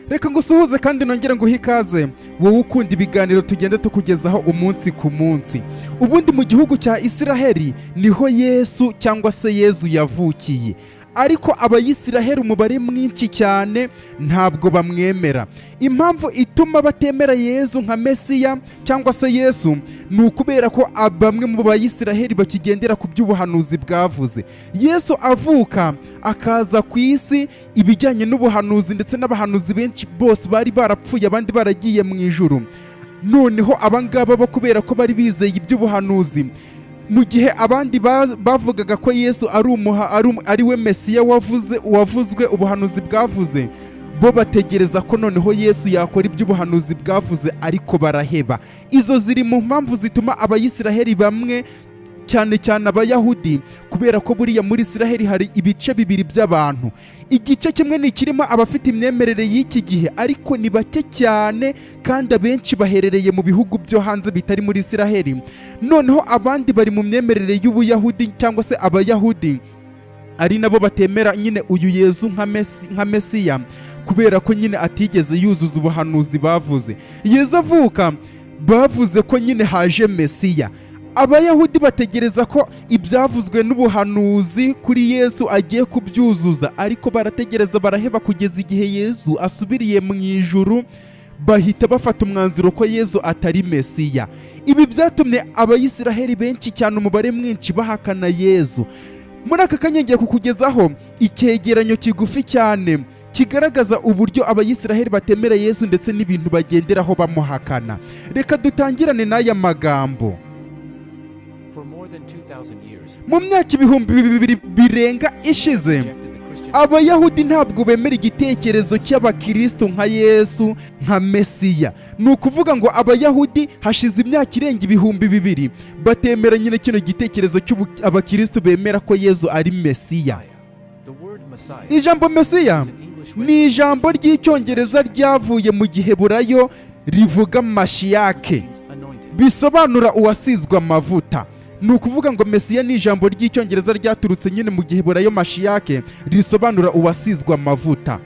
reka ngusuhuze kandi nongere nguhe ikaze wowe ukunda ibiganiro tugenda tukugezaho umunsi ku munsi. Ubundi mu gihugu cya Isiraheli niho Yesu cyangwa se Yezu yavukiye, ariko abayisiraheli umubare mwinshi cyane ntabwo bamwemera. Impamvu ituma batemera Yezu nka Mesiya cyangwa se Yesu ni ukubera ko bamwe mu bayisiraheli bakigendera ku by'ubuhanuzi bwavuze. Yesu avuka akaza ku isi, ibijyanye n'ubuhanuzi ndetse n'abahanuzi benshi bose bari barapfuye, abandi baragiye mu ijuru. Noneho abangaba bo kubera ko bari bizeye iby'ubuhanuzi, mu gihe abandi bavugaga ko Yesu ari we Mesiya wavuzwe ubuhanuzi bwavuze, bo bategereza ko noneho Yesu yakora iby'ubuhanuzi bwavuze, ariko baraheba. Izo ziri mu mpamvu zituma abayisiraheli bamwe, cyane cyane abayahudi, kubera ko buriya muri Isiraheli hari ibice bibiri by'abantu. Igice kimwe ni kirimo abafite imyemerere y'iki gihe, ariko ni bake cyane kandi abenshi baherereye mu bihugu byo hanze bitari muri Isiraheli. Noneho abandi bari mu myemerere y'ubuyahudi cyangwa se abayahudi, ari nabo batemera nyine uyu Yezu nka Mesiya, kubera ko nyine atigeze yuzuza ubuhanuzi bavuze. Yezu avuka bavuze ko nyine haje Mesiya. Abayahudi bategereza ko ibyavuzwe n'ubuhanuzi kuri Yesu agiye kubyuzuza, ariko barategereza baraheba kugeza igihe Yesu asubiriye mu ijuru, bahita bafata umwanzuro ko Yesu atari Mesiya. Ibi byatumye abayisiraheli benshi cyane umubare mwinshi bahakana Yesu. Muri aka kanya ngiye kukugezaho icyegeranyo kigufi cyane kigaragaza uburyo abayisiraheli batemera Yesu ndetse n'ibintu bagenderaho bamuhakana. Reka dutangirane n'aya magambo. Mu myaka 2000 birenga ishize, abayahudi ntabwo bemera igitekerezo cy'abakristo nka Yesu nka Mesiya. Ni ukuvuga ngo abayahudi hashize imyaka irenga 2000 batemera nyine kino gitekerezo cy'abakristo bemera ko Yesu ari Mesiya. Ijambo Mesiya ni ijambo ry'icyongereza ryavuye mu Giheburayo rivuga Mashiyake, bisobanura uwasizwe amavuta. Ni ukuvuga ngo Mesiya ni ijambo ry'icyongereza ryaturutse nyine mu Giheburayo Mashiyake, risobanura uwasizwe amavuta.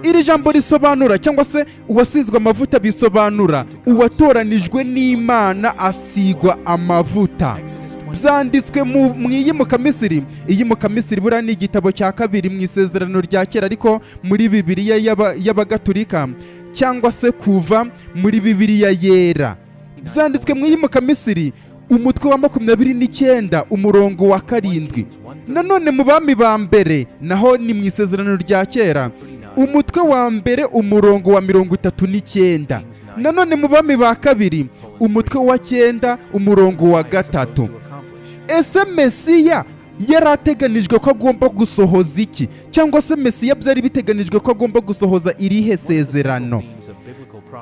Iri jambo risobanura cyangwa se uwasizwe amavuta bisobanura uwatoranijwe n'Imana asigwa amavuta. Byanditswe mu Iyimuka Misiri. Iyimuka Misiri buriya ni igitabo cya kabiri mu isezerano rya kera, ariko muri Bibiliya y'Abagatulika cyangwa se kuva muri Bibiliya yera. Byanditswe mu Iyimuka Misiri umutwe wa 29 umurongo wa 7. Nanone mu Bami ba mbere naho ni mu isezerano rya kera umutwe wa mbere umurongo wa 39. Nanone mu Bami ba kabiri umutwe wa 9 umurongo wa 3. Ese Mesiya yarateganijwe ko agomba gusohoza iki? Cyangwa se Mesiya byari biteganijwe ko agomba gusohoza irihe sezerano?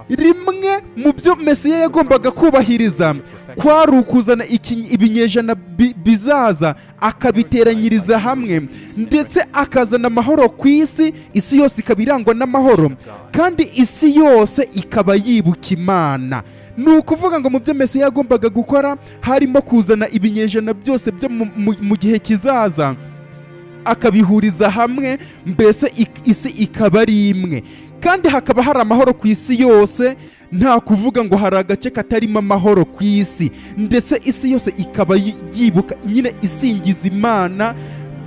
Rimwe mu byo Mesiya yagombaga kubahiriza kwari ukuzana ibinyejana bizaza, akabiteranyiriza hamwe, ndetse akazana amahoro ku isi. Isi yose ikaba irangwa n'amahoro, kandi isi yose ikaba yibuka Imana. Ni ukuvuga ngo mu byo Mesiya yagombaga gukora harimo kuzana ibinyejana byose byo mu gihe kizaza, akabihuriza hamwe, mbese isi ikaba ari imwe, kandi hakaba hari amahoro ku isi yose. Nta kuvuga ngo hari agace katarimo amahoro ku isi, ndetse isi yose ikaba yibuka nyine isingiza Imana,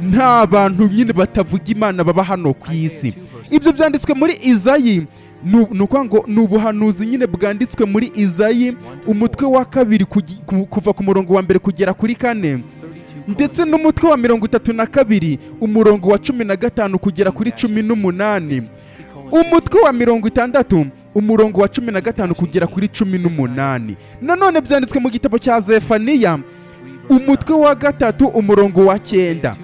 nta bantu nyine batavuga Imana baba hano ku isi. Ibyo byanditswe muri Izayi. Ni ukuvuga ngo ni ubuhanuzi nyine bwanditswe muri Izayi umutwe wa 2 kuva ku murongo wa 1 kugera kuri 4, ndetse n'umutwe wa 32 umurongo wa 15 kugera kuri 18, umutwe wa 60 umurongo wa 15 kugera kuri 18. Nanone byanditswe mu gitabo cya Zefaniya umutwe wa 3 umurongo wa 9.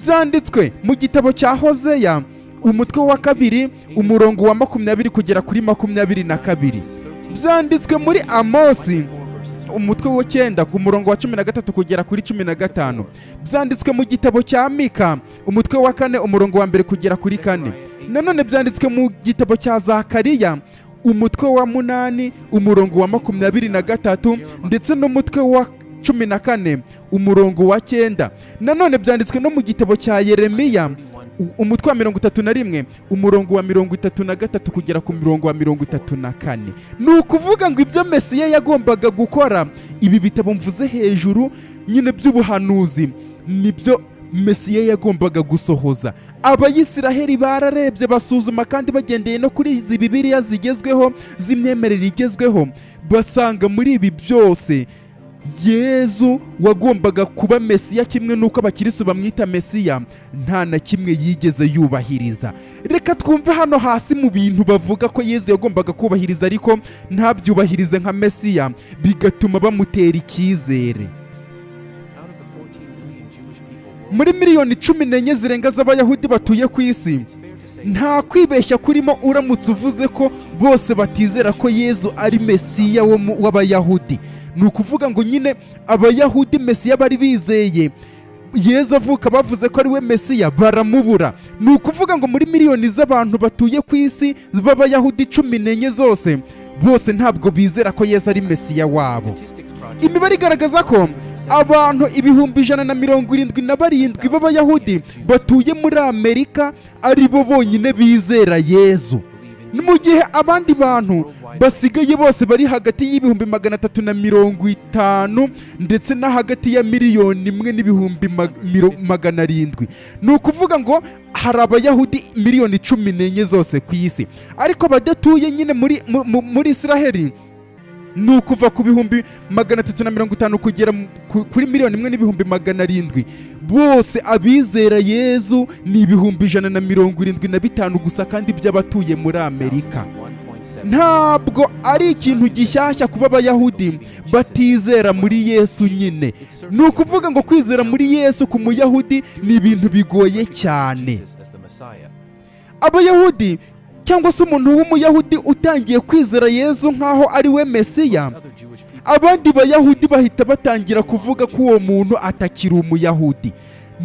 Byanditswe mu gitabo cya Hoseya umutwe wa 2 umurongo wa 20 kugera kuri 22. Byanditswe muri Amosi umutwe wa 9 ku murongo wa 13 kugera kuri 15. Byanditswe mu gitabo cya Mika umutwe wa 4 umurongo wa 1 kugera kuri 4. Nanone byanditswe mu gitabo cya Zakariya umutwe wa 8 umurongo wa 23, ndetse n'umutwe wa 14 umurongo wa 9. Nanone byanditswe no mu gitabo cya Yeremiya umutwe wa 31 umurongo wa 33 kugera ku murongo wa 34. ni ukuvuga ngo ibyo Mesiya yagombaga gukora, ibi bitabo mvuze hejuru nyine by'ubuhanuzi, nibyo Mesiya yagombaga gusohoza. Abayisiraheli bararebye basuzuma kandi bagendeye no kuri izi Bibiliya zigezweho z'imyemerere igezweho, basanga muri ibi byose Yezu wagombaga kuba Mesiya, kimwe n'uko abakirisitu bamwita Mesiya, nta na kimwe yigeze yubahiriza. Reka twumve hano hasi mu bintu bavuga ko Yezu yagombaga kubahiriza ariko ntabyubahirize nka Mesiya, bigatuma bamutera icyizere. Muri miliyoni 14 zirenga z'Abayahudi batuye ku isi, nta kwibeshya kurimo uramutse uvuze ko bose batizera ko Yezu ari Mesiya w'Abayahudi. ni ukuvuga ngo nyine Abayahudi Mesiya bari bizeye, Yezu avuka bavuze ko ari we Mesiya, baramubura. ni ukuvuga ngo muri miliyoni z'abantu batuye ku isi b'Abayahudi 14 zose, bose ntabwo bizera ko Yezu ari Mesiya wabo. Imibare igaragaza ko abantu 177 b'Abayahudi batuye muri Amerika ari bo bonyine bizera Yezu, mu gihe abandi bantu basigaye bose bari hagati y'ibihumbi 350 ndetse na hagati ya miliyoni 1,700,000. ni ukuvuga ngo hari Abayahudi miliyoni 14 zose ku isi, ariko badatuye nyine muri Isiraheli ni ukuva ku bihumbi 350 kugera kuri miliyoni 1,700,000. bose abizera Yezu ni ibihumbi 175 gusa, kandi by'abatuye muri Amerika. Ntabwo ari ikintu gishyashya kuba Abayahudi batizera muri Yesu nyine. ni ukuvuga ngo kwizera muri Yesu ku Muyahudi ni ibintu bigoye cyane. Abayahudi cyangwa se umuntu w'Umuyahudi utangiye kwizera Yezu nk'aho ari we Mesiya, abandi Bayahudi bahita batangira kuvuga ko uwo muntu atakiri Umuyahudi.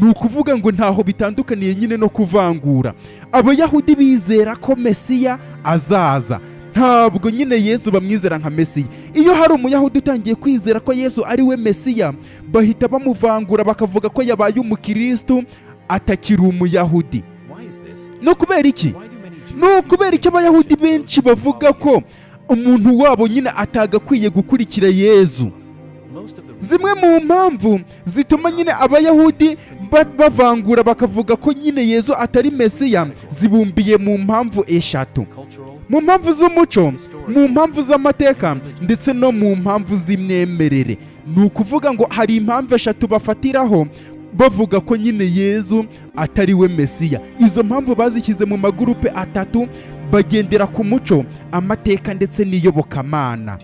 ni ukuvuga ngo ntaho bitandukaniye nyine no kuvangura. Abayahudi bizera ko Mesiya azaza, ntabwo nyine Yesu bamwizera nka Mesiya. Iyo hari Umuyahudi utangiye kwizera ko Yesu ari we Mesiya, bahita bamuvangura bakavuga ko yabaye umukristo, atakiri Umuyahudi. no kubera iki? no kubera icyo Abayahudi benshi bavuga ko umuntu wabo nyine atagakwiye gukurikira Yezu. Zimwe mu mpamvu zituma nyine Abayahudi bavangura bakavuga ko nyine Yezu atari Mesiya zibumbiye mu mpamvu eshatu: mu mpamvu z'umuco, mu mpamvu z'amateka, ndetse no mu mpamvu z'imyemerere. ni ukuvuga ngo hari impamvu eshatu bafatiraho bavuga ko nyine Yezu atari we Mesiya. Izo mpamvu bazishyize mu magurupe atatu, bagendera ku muco, amateka ndetse n'iyobokamana.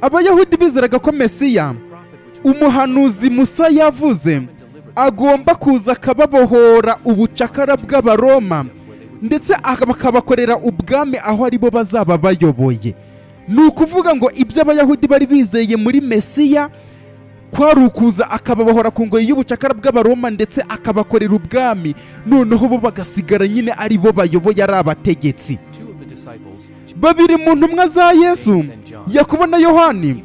Abayahudi bizeraga ko Mesiya, umuhanuzi Musa yavuze, agomba kuza akababohora ubucakara bw'Abaroma ndetse akabakorera ubwami aho aribo bazaba bayoboye. ni ukuvuga ngo ibyo Abayahudi bari bizeye muri Mesiya kwari ukuza akababohora ku ngoyi y'ubucakara bw'Abaroma ndetse akabakorera ubwami, noneho bo bagasigara nyine ari bo bayoboye, ari abategetsi. Babiri mu ntumwa za Yesu, Yakobo na Yohani,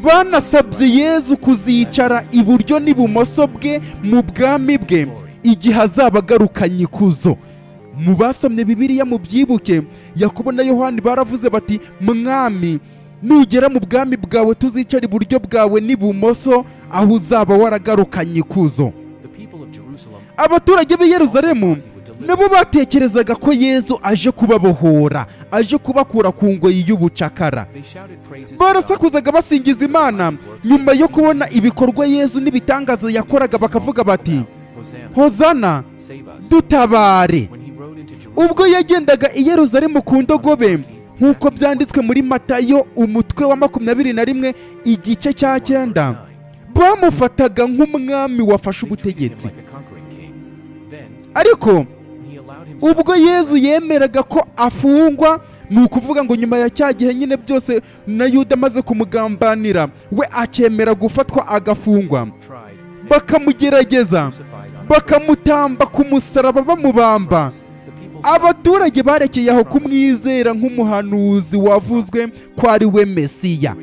banasabye Yezu kuzicara iburyo n'ibumoso bwe mu bwami bwe igihe azaba agarukanye ikuzo. Mu basomye Bibiliya mu byibuke, Yakobo na Yohani baravuze bati, Mwami, nugera mu bwami bwawe tuzicara iburyo bwawe n'ibumoso aho uzaba waragarukanye ikuzo. Abaturage b'i Yerusalemu nabo batekerezaga ko Yezu aje kubabohora, aje kubakura ku ngoyi y'ubucakara. Barasakuzaga basingiza Imana nyuma yo kubona ibikorwa Yezu n'ibitangaza yakoraga, bakavuga bati, Hozana, dutabare. Ubwo yagendaga i Yerusalemu ku ndogobe, nk'uko byanditswe muri Matayo umutwe wa 21 igice cya 9, bamufataga nk'umwami wafashe ubutegetsi. Ariko ubwo Yezu yemeraga ko afungwa, ni ukuvuga ngo nyuma ya cya gihe nyine byose na Yuda amaze kumugambanira, we akemera gufatwa agafungwa, bakamugerageza, bakamutamba ku musaraba bamubamba. Abaturage barekeye aho kumwizera nk'umuhanuzi wavuzwe ko ari we Mesiya.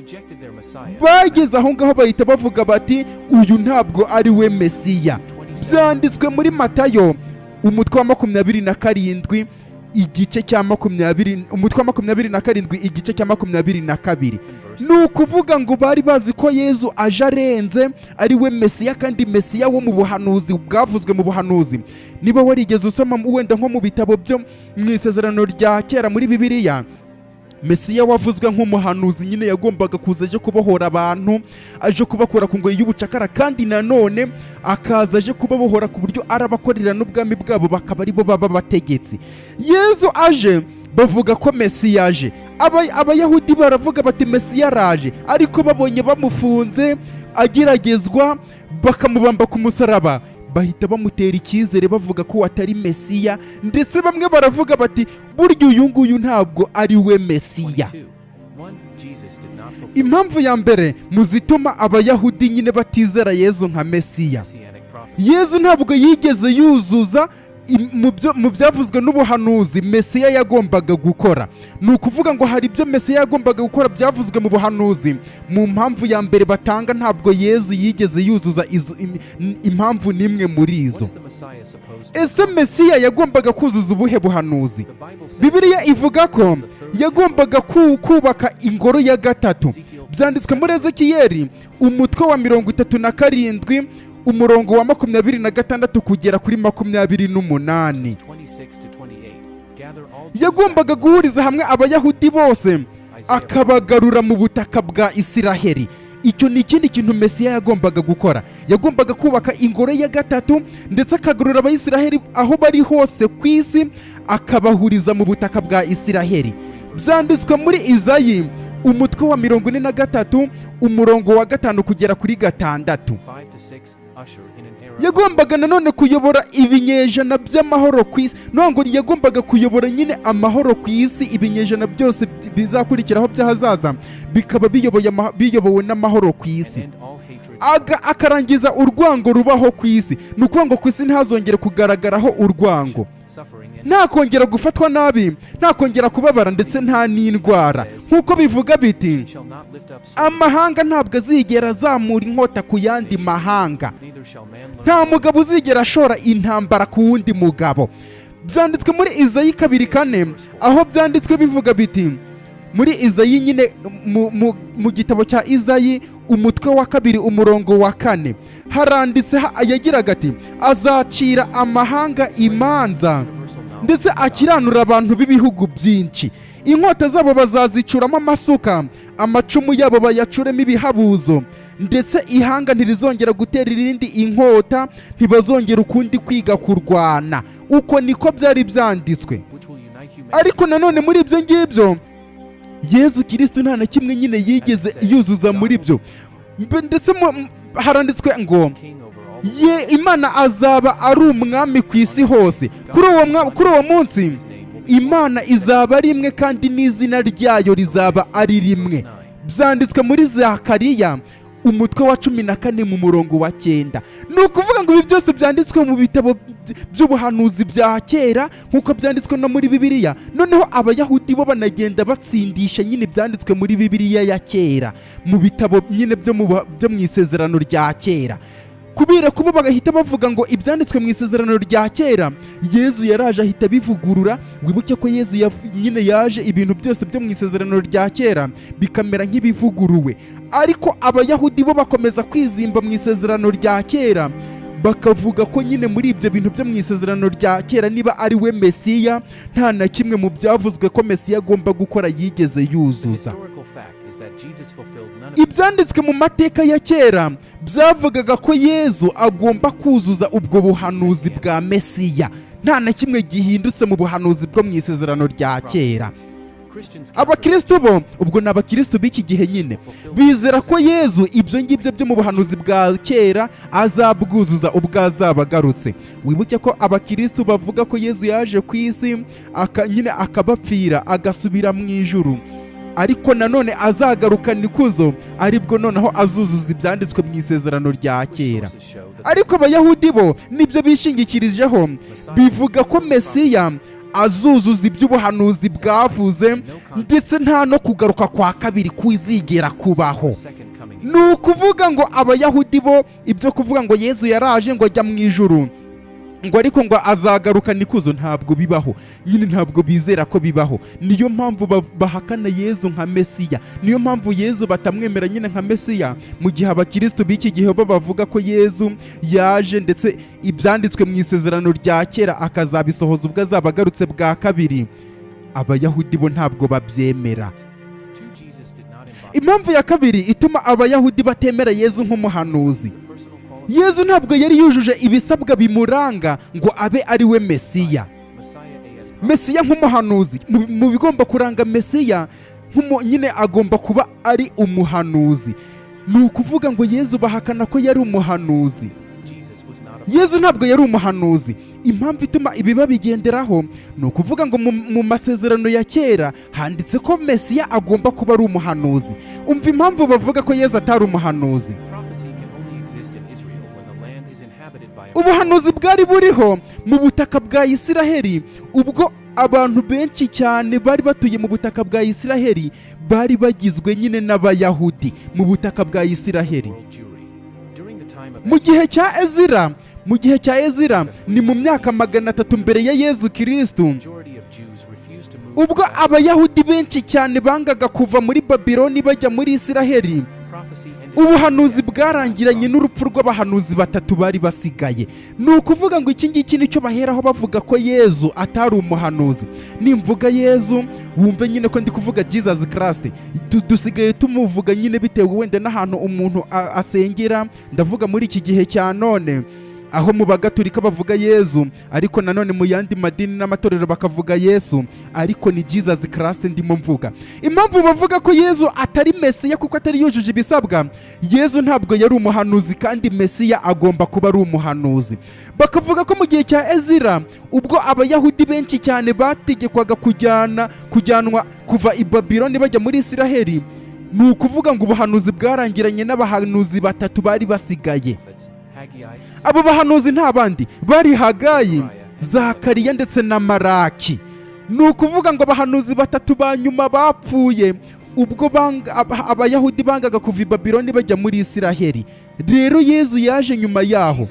Bageze aho ngaho bahita bavuga bati, uyu ntabwo ari we Mesiya. byanditswe muri Matayo umutwe wa 27 igice cya 20, umutwe wa 27 igice cya 22. ni ukuvuga ngo bari bazi ko Yezu aje arenze ari we Mesiya, kandi Mesiya wo mu buhanuzi bwavuzwe mu buhanuzi. niba warigeze usoma wenda nko mu bitabo byo mu isezerano rya kera muri Bibiliya, Mesiya wavuzwe nk'umuhanuzi nyine yagombaga kuza aje kubohora abantu, aje kubakura ku ngoyi y'ubucakara, kandi nanone akaza aje kubabohora ku buryo arabakorera n'ubwami bwabo bakaba ari bo baba bategetsi. Yezu aje bavuga ko Mesiya aje, abayahudi baravuga bati Mesiya araje, ariko babonye bamufunze ageragezwa bakamubamba ku musaraba, bahita bamutera icyizere bavuga ko atari Mesiya, ndetse bamwe baravuga bati burya uyu nguyu ntabwo ari we Mesiya. Impamvu ya mbere mu zituma abayahudi nyine batizera Yezu nka Mesiya, Yezu ntabwo yigeze yuzuza mu byavuzwe n'ubuhanuzi Mesiya yagombaga gukora. ni ukuvuga ngo hari ibyo Mesiya yagombaga gukora byavuzwe mu buhanuzi. mu mpamvu ya mbere batanga, ntabwo Yezu yigeze yuzuza impamvu n'imwe muri izo. Ese Mesiya yagombaga kuzuza ubuhe buhanuzi? Bibiliya ivuga ko yagombaga kubaka ingoro ya gatatu. byanditswe muri Ezekiyeli umutwe wa 37 umurongo wa 26 kugera kuri 28. yagombaga guhuriza hamwe abayahudi bose akabagarura mu butaka bwa Isiraheli. icyo ni ikindi kintu Mesiya yagombaga gukora. yagombaga kubaka ingoro ya gatatu, ndetse akagarura abayisiraheli aho bari hose ku isi, akabahuriza mu butaka bwa Isiraheli. byanditswe muri Izayi umutwe wa 43 umurongo wa 5 kugera kuri 6. yagombaga nanone kuyobora ibinyejana by'amahoro ku isi. ntabwo yagombaga kuyobora nyine amahoro ku isi, ibinyejana byose bizakurikiraho by'ahazaza bikaba biyobowe n'amahoro ku isi. akarangiza urwango rubaho ku isi. ni ukuvuga ngo ku isi ntihazongere kugaragaraho urwango, nta kongera gufatwa nabi, nta kongera kubabara, ndetse nta n'indwara. nk'uko bivuga biti, amahanga ntabwo azigera azamura inkota ku yandi mahanga, nta mugabo uzigera ashora intambara ku wundi mugabo. byanditswe muri Izayi 2:4, aho byanditswe bivuga biti, muri Izayi nyine mu gitabo cya Izayi umutwe wa 2 umurongo wa 4 haranditse yagiraga ati, azacira amahanga imanza ndetse akiranura abantu b'ibihugu byinshi. inkota zabo bazazicuramo amasuka, amacumu yabo bayacuremo ibihabuzo, ndetse ihanga ntirizongera gutera irindi inkota, ntibazongera ukundi kwiga kurwana. uko niko byari byanditswe. ariko nanone muri ibyo ngibyo Yezu Kristo nta na kimwe nyine yigeze yuzuza muri byo. ndetse haranditswe ngo Imana azaba ari umwami ku isi hose. kuri uwo munsi Imana izaba ari imwe, kandi n'izina ryayo rizaba ari rimwe. byanditswe muri Zakariya umutwe wa 14 mu murongo wa 9. ni ukuvuga ngo ibi byose byanditswe mu bitabo by'ubuhanuzi bya kera nk'uko byanditswe no muri Bibiliya. noneho abayahudi bo banagenda batsindisha nyine byanditswe muri Bibiliya ya kera, mu bitabo nyine byo mu isezerano rya kera. kubera kuba bagahita bavuga ngo ibyanditswe mu isezerano rya kera Yezu yaraje ahita bivugurura. wibuke ko Yezu nyine yaje ibintu byose byo mu isezerano rya kera bikamera nk'ibivuguruwe. ariko abayahudi bo bakomeza kwizimba mu isezerano rya kera, bakavuga ko nyine muri ibyo bintu byo mu isezerano rya kera niba ari we Mesiya, nta na kimwe mu byavuzwe ko Mesiya agomba gukora yigeze yuzuza. ibyanditswe mu mateka ya kera byavugaga ko Yezu agomba kuzuza ubwo buhanuzi bwa Mesiya. nta na kimwe gihindutse mu buhanuzi bwo mu isezerano rya kera. abakristo bo, ubwo ni abakristo b'iki gihe nyine, bizera ko Yezu ibyo ngibyo byo mu buhanuzi bwa kera azabwuzuza ubwo azaba agarutse. wibuke ko abakristo bavuga ko Yezu yaje ku isi nyine akabapfira agasubira mu ijuru, ariko nanone azagarukana ikuzo, aribwo noneho azuzuza ibyanditswe mu isezerano rya kera. ariko abayahudi bo nibyo bishingikirijeho, bivuga ko Mesiya azuzuza iby'ubuhanuzi bwavuze, ndetse nta no kugaruka kwa kabiri kuzigera kubaho. ni ukuvuga ngo abayahudi bo ibyo kuvuga ngo Yesu yaraje ngo ajya mu ijuru ngo ariko ngo azagaruka nikuzo ntabwo bibaho, nyine ntabwo bizera ko bibaho. Niyo mpamvu bahakana Yesu nka Mesiya, niyo mpamvu Yesu batamwemera nyine nka Mesiya, mu gihe abakristo b'iki gihe bo bavuga ko Yesu yaje ndetse ibyanditswe mu isezerano rya kera akazabisohoza ubwo azaba agarutse bwa kabiri. Abayahudi bo ntabwo babyemera. Impamvu ya kabiri ituma abayahudi batemera Yesu nk'umuhanuzi, Yesu ntabwo yari yujuje ibisabwa bimuranga ngo abe ari we Mesiya. Mesiya nk'umuhanuzi, mu bigomba kuranga Mesiya nyine agomba kuba ari umuhanuzi. Ni ukuvuga ngo Yesu bahakana ko yari umuhanuzi. Yesu ntabwo yari umuhanuzi. Impamvu ituma ibi babigenderaho ni ukuvuga ngo mu masezerano ya kera handitse ko Mesiya agomba kuba ari umuhanuzi. Umva impamvu bavuga ko Yesu atari umuhanuzi. Ubuhanuzi bwari buriho mu butaka bwa Isiraheli ubwo abantu benshi cyane bari batuye mu butaka bwa Isiraheli bari bagizwe nyine n'Abayahudi mu butaka bwa Isiraheli. Mu gihe cya Ezira ni mu myaka 300 mbere ya Yesu Kristo, ubwo Abayahudi benshi cyane bangaga kuva muri Babiloni bajya muri Isiraheli. Ubuhanuzi bwarangiranye n'urupfu rw'abahanuzi 3 bari basigaye. Ni ukuvuga ngo iki ngiki nicyo baheraho bavuga ko Yesu atari umuhanuzi. Nimvuga Yesu wumve nyine ko ndi kuvuga Jesus Christ. Dusigaye tumuvuga nyine bitewe wenda n'ahantu umuntu asengera. Ndavuga muri iki gihe cya none aho mu bagatolika bavuga Yesu, ariko nanone mu yandi madini n'amatorero bakavuga Yesu, ariko ni Jesus Christ ndimo mvuga. Impamvu bavuga ko Yesu atari Mesiya kuko atari yujuje ibisabwa, Yesu ntabwo yari umuhanuzi kandi Mesiya agomba kuba ari umuhanuzi. Bakavuga ko mu gihe cya Ezira ubwo Abayahudi benshi cyane bategekwaga kujyanwa kuva i Babiloni bajya muri Isiraheli, ni ukuvuga ngo ubuhanuzi bwarangiranye n'abahanuzi 3 bari basigaye. Abo bahanuzi nta bandi bari Hagayi, Zakariya ndetse na Maraki. Ni ukuvuga ngo abahanuzi 3 ba nyuma bapfuye ubwo Abayahudi bangaga kuva i Babiloni bajya muri Isiraheli. Rero Yesu yaje nyuma yaho.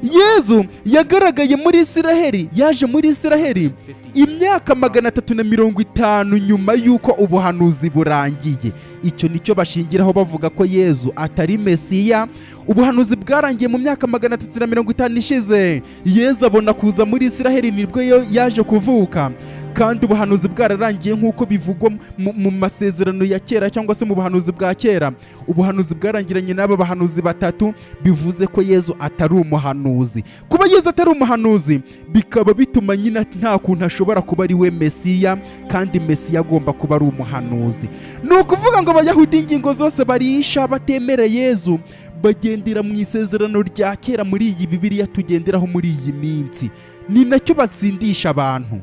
Yesu yagaragaye muri Isiraheli, yaje muri Isiraheli imyaka 350 nyuma y'uko ubuhanuzi burangiye. Icyo nicyo bashingiraho bavuga ko Yesu atari Mesiya. Ubuhanuzi bwarangiye mu myaka 350 ishize. Yesu abona kuza muri Isiraheli nibwo yaje kuvuka, kandi ubuhanuzi bwararangiye nk'uko bivugwa mu masezerano ya kera cyangwa se mu buhanuzi bwa kera. Ubuhanuzi bwarangiranye n'aba bahanuzi 3, bivuze ko Yesu atari umuhanuzi. Kuba Yesu atari umuhanuzi bikaba bituma nyina nta kuntu ashobora kuba ari we Mesiya, kandi Mesiya agomba kuba ari umuhanuzi. Ni ukuvuga ngo Abayahudi ingingo zose barisha batemera Yesu, bagendera mu isezerano rya kera muri iyi Bibiliya tugenderaho muri iyi minsi. Ni nacyo batsindisha abantu.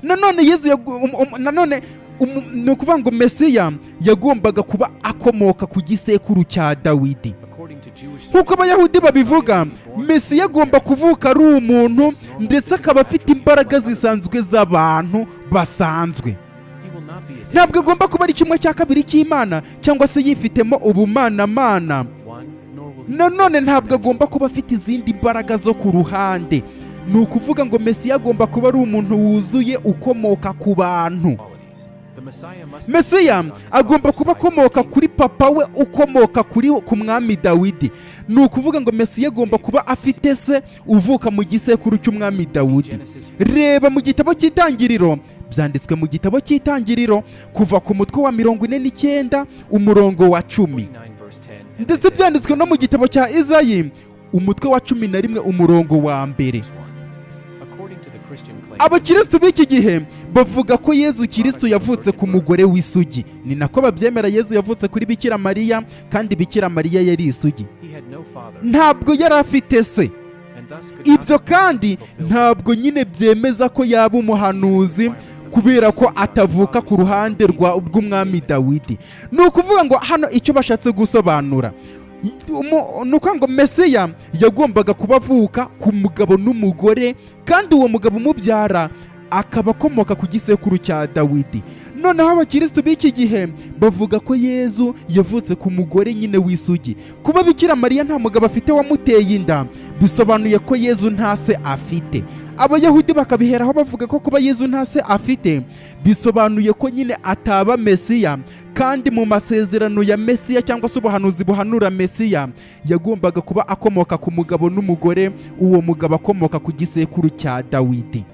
Nanone Yesu ni ukuvuga ngo Mesiya yagombaga kuba akomoka ku gisekuru cya Dawidi. Nk'uko Abayahudi babivuga, Mesiya agomba kuvuka ari umuntu ndetse akaba afite imbaraga zisanzwe z'abantu basanzwe. Ntabwo agomba kuba ari 1/2 cy'Imana cyangwa se yifitemo ubumana. Nanone ntabwo agomba kuba afite izindi mbaraga zo ku ruhande. Ni ukuvuga ngo Mesiya agomba kuba ari umuntu wuzuye ukomoka ku bantu. Mesiya agomba kuba akomoka kuri papa we ukomoka ku mwami Dawidi. Ni ukuvuga ngo Mesiya agomba kuba afite se uvuka mu gisekuru cy'umwami Dawidi. Reba mu gitabo cy'Itangiriro, byanditswe mu gitabo cy'Itangiriro kuva ku mutwe wa 49 umurongo wa 10, ndetse byanditswe no mu gitabo cya Izayi umutwe wa 11 umurongo wa 1. Abakristo b'iki gihe bavuga ko Yesu Kristo yavutse ku mugore w'isugi. Ni nako babyemera. Yesu yavutse kuri Bikira Mariya, kandi Bikira Mariya yari isugi, ntabwo yari afite se. Ibyo kandi ntabwo nyine byemeza ko yaba umuhanuzi, kubera ko atavuka ku ruhande rw'umwami Dawidi. Ni ukuvuga ngo hano icyo bashatse gusobanura nuko ngo Mesiya yagombaga kuba avuka ku mugabo n'umugore, kandi uwo mugabo umubyara akaba akomoka ku gisekuru cya Dawidi. Noneho abakristo b'iki gihe bavuga ko Yezu yavutse ku mugore nyine w'isugi. Kuba Bikira Mariya nta mugabo afite wamuteye inda bisobanuye ko Yezu nta se afite. Abayahudi bakabiheraho bavuga ko kuba Yezu nta se afite bisobanuye ko nyine ataba Mesiya, kandi mu masezerano ya Mesiya cyangwa se ubuhanuzi buhanura Mesiya yagombaga kuba akomoka ku mugabo n'umugore, uwo mugabo akomoka ku gisekuru cya Dawidi.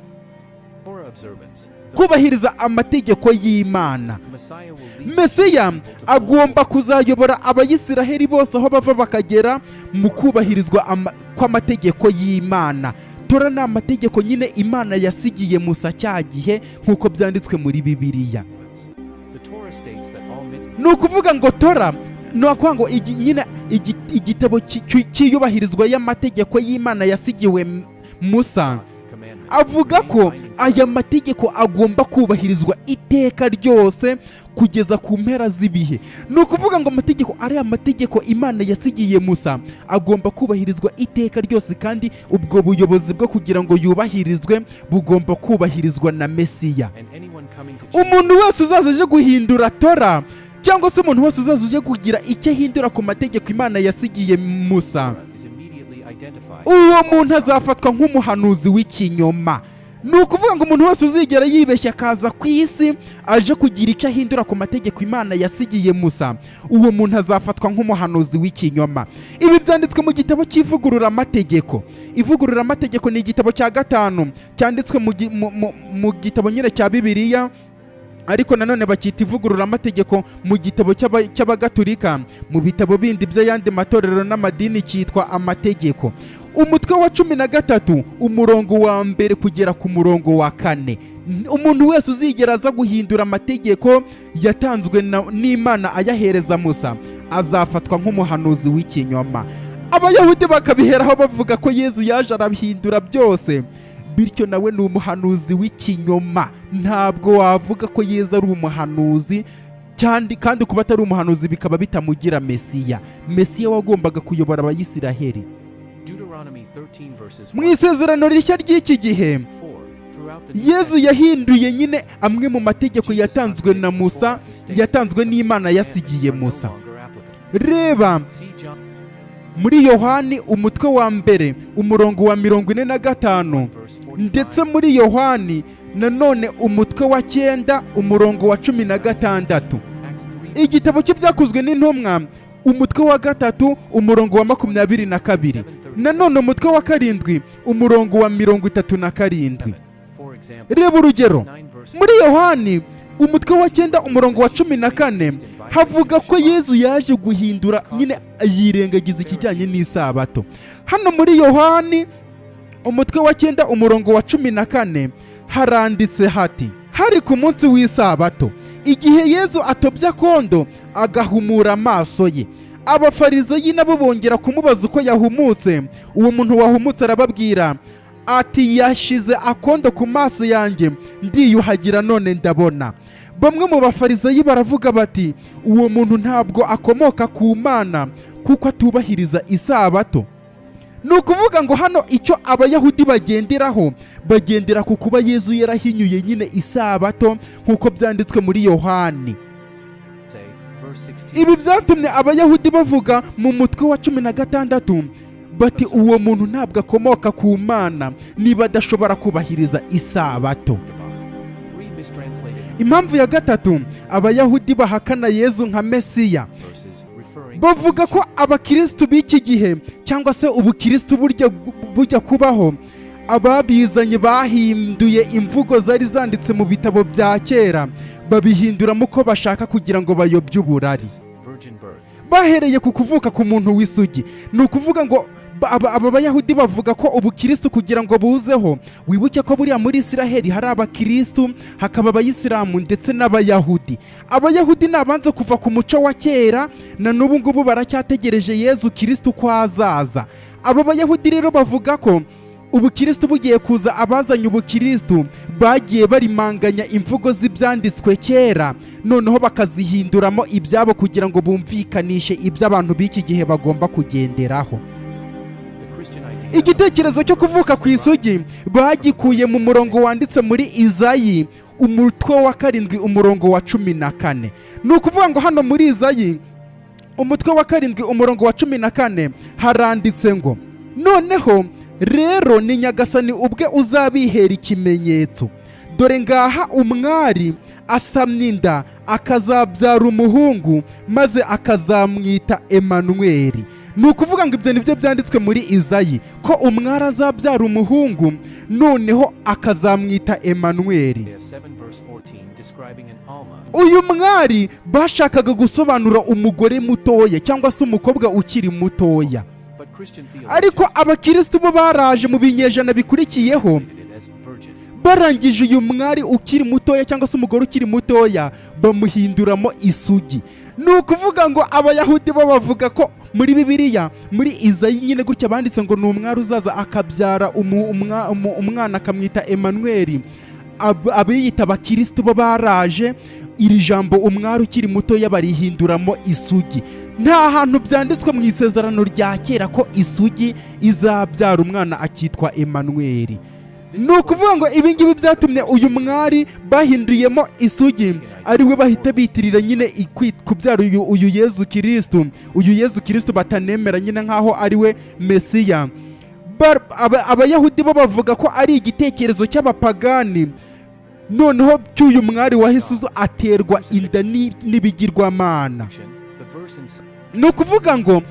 Kubahiriza amategeko y'Imana. Mesiya agomba kuzayobora abayisiraheli bose aho bava bakagera mu kubahirizwa kw'amategeko y'Imana. Tora ni amategeko nyine Imana yasigiye Musa cya gihe nk'uko byanditswe muri Bibiliya. Ni ukuvuga ngo Tora ni ukuvuga ngo nyine igitabo cy'iyubahirizwa y'amategeko y'Imana yasigiwe Musa. Avuga ko aya mategeko agomba kubahirizwa iteka ryose kugeza ku mpera z'ibihe. Ni ukuvuga ngo amategeko ari amategeko Imana yasigiye Musa agomba kubahirizwa iteka ryose, kandi ubwo buyobozi bwo kugira ngo yubahirizwe bugomba kubahirizwa na Mesiya. Umuntu wese uzaza aje guhindura Tora cyangwa se umuntu wese uzaza uje kugira icyo ahindura ku mategeko Imana yasigiye Musa, uwo muntu azafatwa nk'umuhanuzi w'ikinyoma. Ni ukuvuga ngo umuntu wese uzigera yibeshya akaza ku isi aje kugira icyo ahindura ku mategeko Imana yasigiye Musa, uwo muntu azafatwa nk'umuhanuzi w'ikinyoma. Ibi byanditswe mu gitabo cy'ivugururamategeko. Ivugururamategeko ni igitabo cya 5 cyanditswe mu gitabo nyine cya Bibiliya, ariko nanone bakita ivugururamategeko mu gitabo cy'abagatulika. Mu bitabo bindi by'ayandi matorero n'amadini cyitwa amategeko. Umutwe wa 13 umurongo wa mbere kugera ku murongo wa 4. Umuntu wese uzigera aza guhindura amategeko yatanzwe n'Imana ayahereza Musa azafatwa nk'umuhanuzi w'ikinyoma. Abayahudi bakabiheraho bavuga ko Yezu yaje arabihindura byose, bityo nawe ni umuhanuzi w'ikinyoma. Ntabwo wavuga ko Yezu ari umuhanuzi, kandi kuba atari umuhanuzi bikaba bitamugira Mesiya. Mesiya wagombaga kuyobora abayisiraheli. Mu isezerano rishya ry'iki gihe Yezu yahinduye nyine amwe mu mategeko yatanzwe na Musa, yatanzwe n'Imana yasigiye Musa. Reba muri Yohani umutwe wa mbere umurongo wa 45, ndetse muri Yohani nanone umutwe wa 9 umurongo wa 16. Igitabo cy'ibyakozwe n'intumwa umutwe wa 3 umurongo wa 22, nanone umutwe wa 7 umurongo wa 37. Reba urugero muri Yohani umutwe wa 9 umurongo wa 14 havuga ko Yezu yaje guhindura nyine yirengagiza ikijyanye n'isabato. Hano muri Yohani umutwe wa 9 umurongo wa 14 haranditse hati: hari ku munsi w'isabato igihe Yezu atobya kondo agahumura amaso ye, abafarisayi nabo bongera kumubaza uko yahumutse. Uwo muntu wahumutse arababwira ati: yashize akondo ku maso yanjye ndiyuhagira none ndabona. Bamwe mu bafarisayi baravuga bati: uwo muntu ntabwo akomoka ku Mana kuko atubahiriza isabato. Ni ukuvuga ngo hano icyo abayahudi bagendera ku kuba Yezu yarahinyuye nyine isabato nk'uko byanditswe muri Yohani. Ibi byatumye abayahudi bavuga mu mutwe wa 16 bati: uwo muntu ntabwo akomoka ku Mana niba adashobora kubahiriza isabato. Impamvu ya gatatu abayahudi bahakana Yezu nka Mesiya, bavuga ko abakristo b'iki gihe cyangwa se ubukristo bujya kubaho, ababizanye bahinduye imvugo zari zanditse mu bitabo bya kera babihinduramo uko bashaka kugira ngo bayobye uburari. Bahereye ku kuvuka ku muntu w'isugi. Ni ukuvuga ngo aba bayahudi bavuga ko ubukristo kugira ngo buzeho, wibuke ko buriya muri Isiraheli hari abakristo hakaba abayisilamu ndetse n'abayahudi. Abayahudi nabanze kuva ku muco wa kera na n'ubu ngubu baracyategereje Yezu Kristo ko azaza. Aba bayahudi rero bavuga ko ubukristo bugiye kuza, abazanye ubukristo bagiye barimanganya imvugo z'ibyanditswe kera, noneho bakazihinduramo ibyabo kugira ngo bumvikanishe ibyo abantu b'iki gihe bagomba kugenderaho. igitekerezo cyo kuvuka ku isugi bagikuye mu murongo wanditse muri Izayi umutwe wa 7 umurongo wa 14. ni ukuvuga ngo hano muri Izayi umutwe wa 7 umurongo wa 14 haranditse ngo noneho rero ni Nyagasani ubwe uzabihera ikimenyetso, dore ngaha umwari asamye inda akazabyara umuhungu maze akazamwita Emanueli. ni ukuvuga ngo ibyo nibyo byanditswe muri Izayi ko umwari azabyara umuhungu noneho akazamwita Emanueli. uyu mwari bashakaga gusobanura umugore mutoya cyangwa se umukobwa ukiri mutoya, ariko abakristo bo baraje mu binyejana bikurikiyeho barangije uyu mwari ukiri mutoya cyangwa se umugore ukiri mutoya bamuhinduramo isugi. ni ukuvuga ngo abayahudi bo bavuga ko muri Bibiliya muri Izayi nyine gutya banditse ngo ni umwari uzaza akabyara umwana akamwita Emanueli. abiyita abakristo bo baraje iri jambo umwari ukiri mutoya barihinduramo isugi. nta hantu byanditswe mu isezerano rya kera ko isugi izabyara umwana akitwa Emanueli. ni ukuvuga ngo ibi ngibi byatumye uyu mwari bahinduyemo isugi ariwe bahita bitirira nyine kubyara uyu Yezu Kristo batanemera nyine nk'aho ariwe Mesiya. abayahudi bo bavuga ko ari igitekerezo cy'abapagani, noneho cy'uyu mwari wahise aterwa inda n'ibigirwamana. ni ukuvuga ngo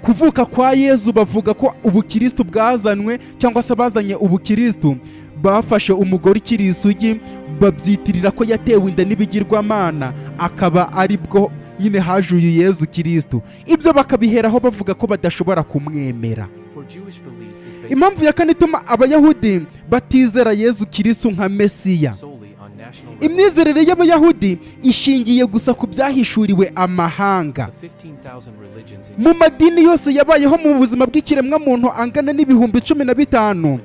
kuvuka kwa Yezu bavuga ko ubukristo bwazanwe cyangwa se bazanye ubukristo bafashe umugore ukiri isugi babyitirira ko yatewe inda n'ibigirwamana, akaba ari bwo nyine haje uyu Yezu Kristo. ibyo bakabiheraho bavuga ko badashobora kumwemera. impamvu ya kane ituma abayahudi batizera Yezu Kristo nka Mesiya, imyizerere y'abayahudi ishingiye gusa ku byahishuriwe amahanga. mu madini yose yabayeho mu buzima bw'ikiremwamuntu angana n'ibihumbi 15,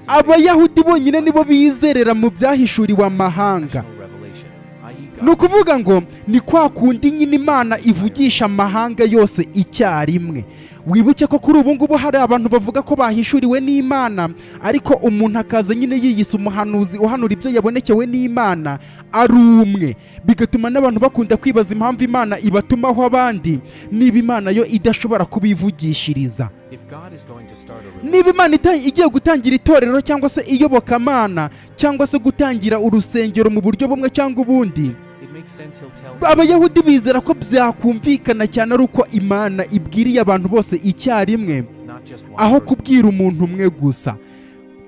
abayahudi bonyine nibo bizerera mu byahishuriwe amahanga. ni ukuvuga ngo ni kwa kundi nyine Imana ivugisha amahanga yose icyarimwe. wibuke ko kuri ubu ngubu hari abantu bavuga ko bahishuriwe n'Imana, ariko umuntu akaza nyine yiyise umuhanuzi uhanura ibyo yabonekewe n'Imana ari umwe, bigatuma n'abantu bakunda kwibaza impamvu Imana ibatumaho abandi niba Imana yo idashobora kubivugishiriza. niba Imana igiye gutangira itorero cyangwa se iyobokamana cyangwa se gutangira urusengero mu buryo bumwe cyangwa ubundi, abayahudi bizera ko byakumvikana cyane ari uko Imana ibwiriye abantu bose icyarimwe aho kubwira umuntu umwe gusa.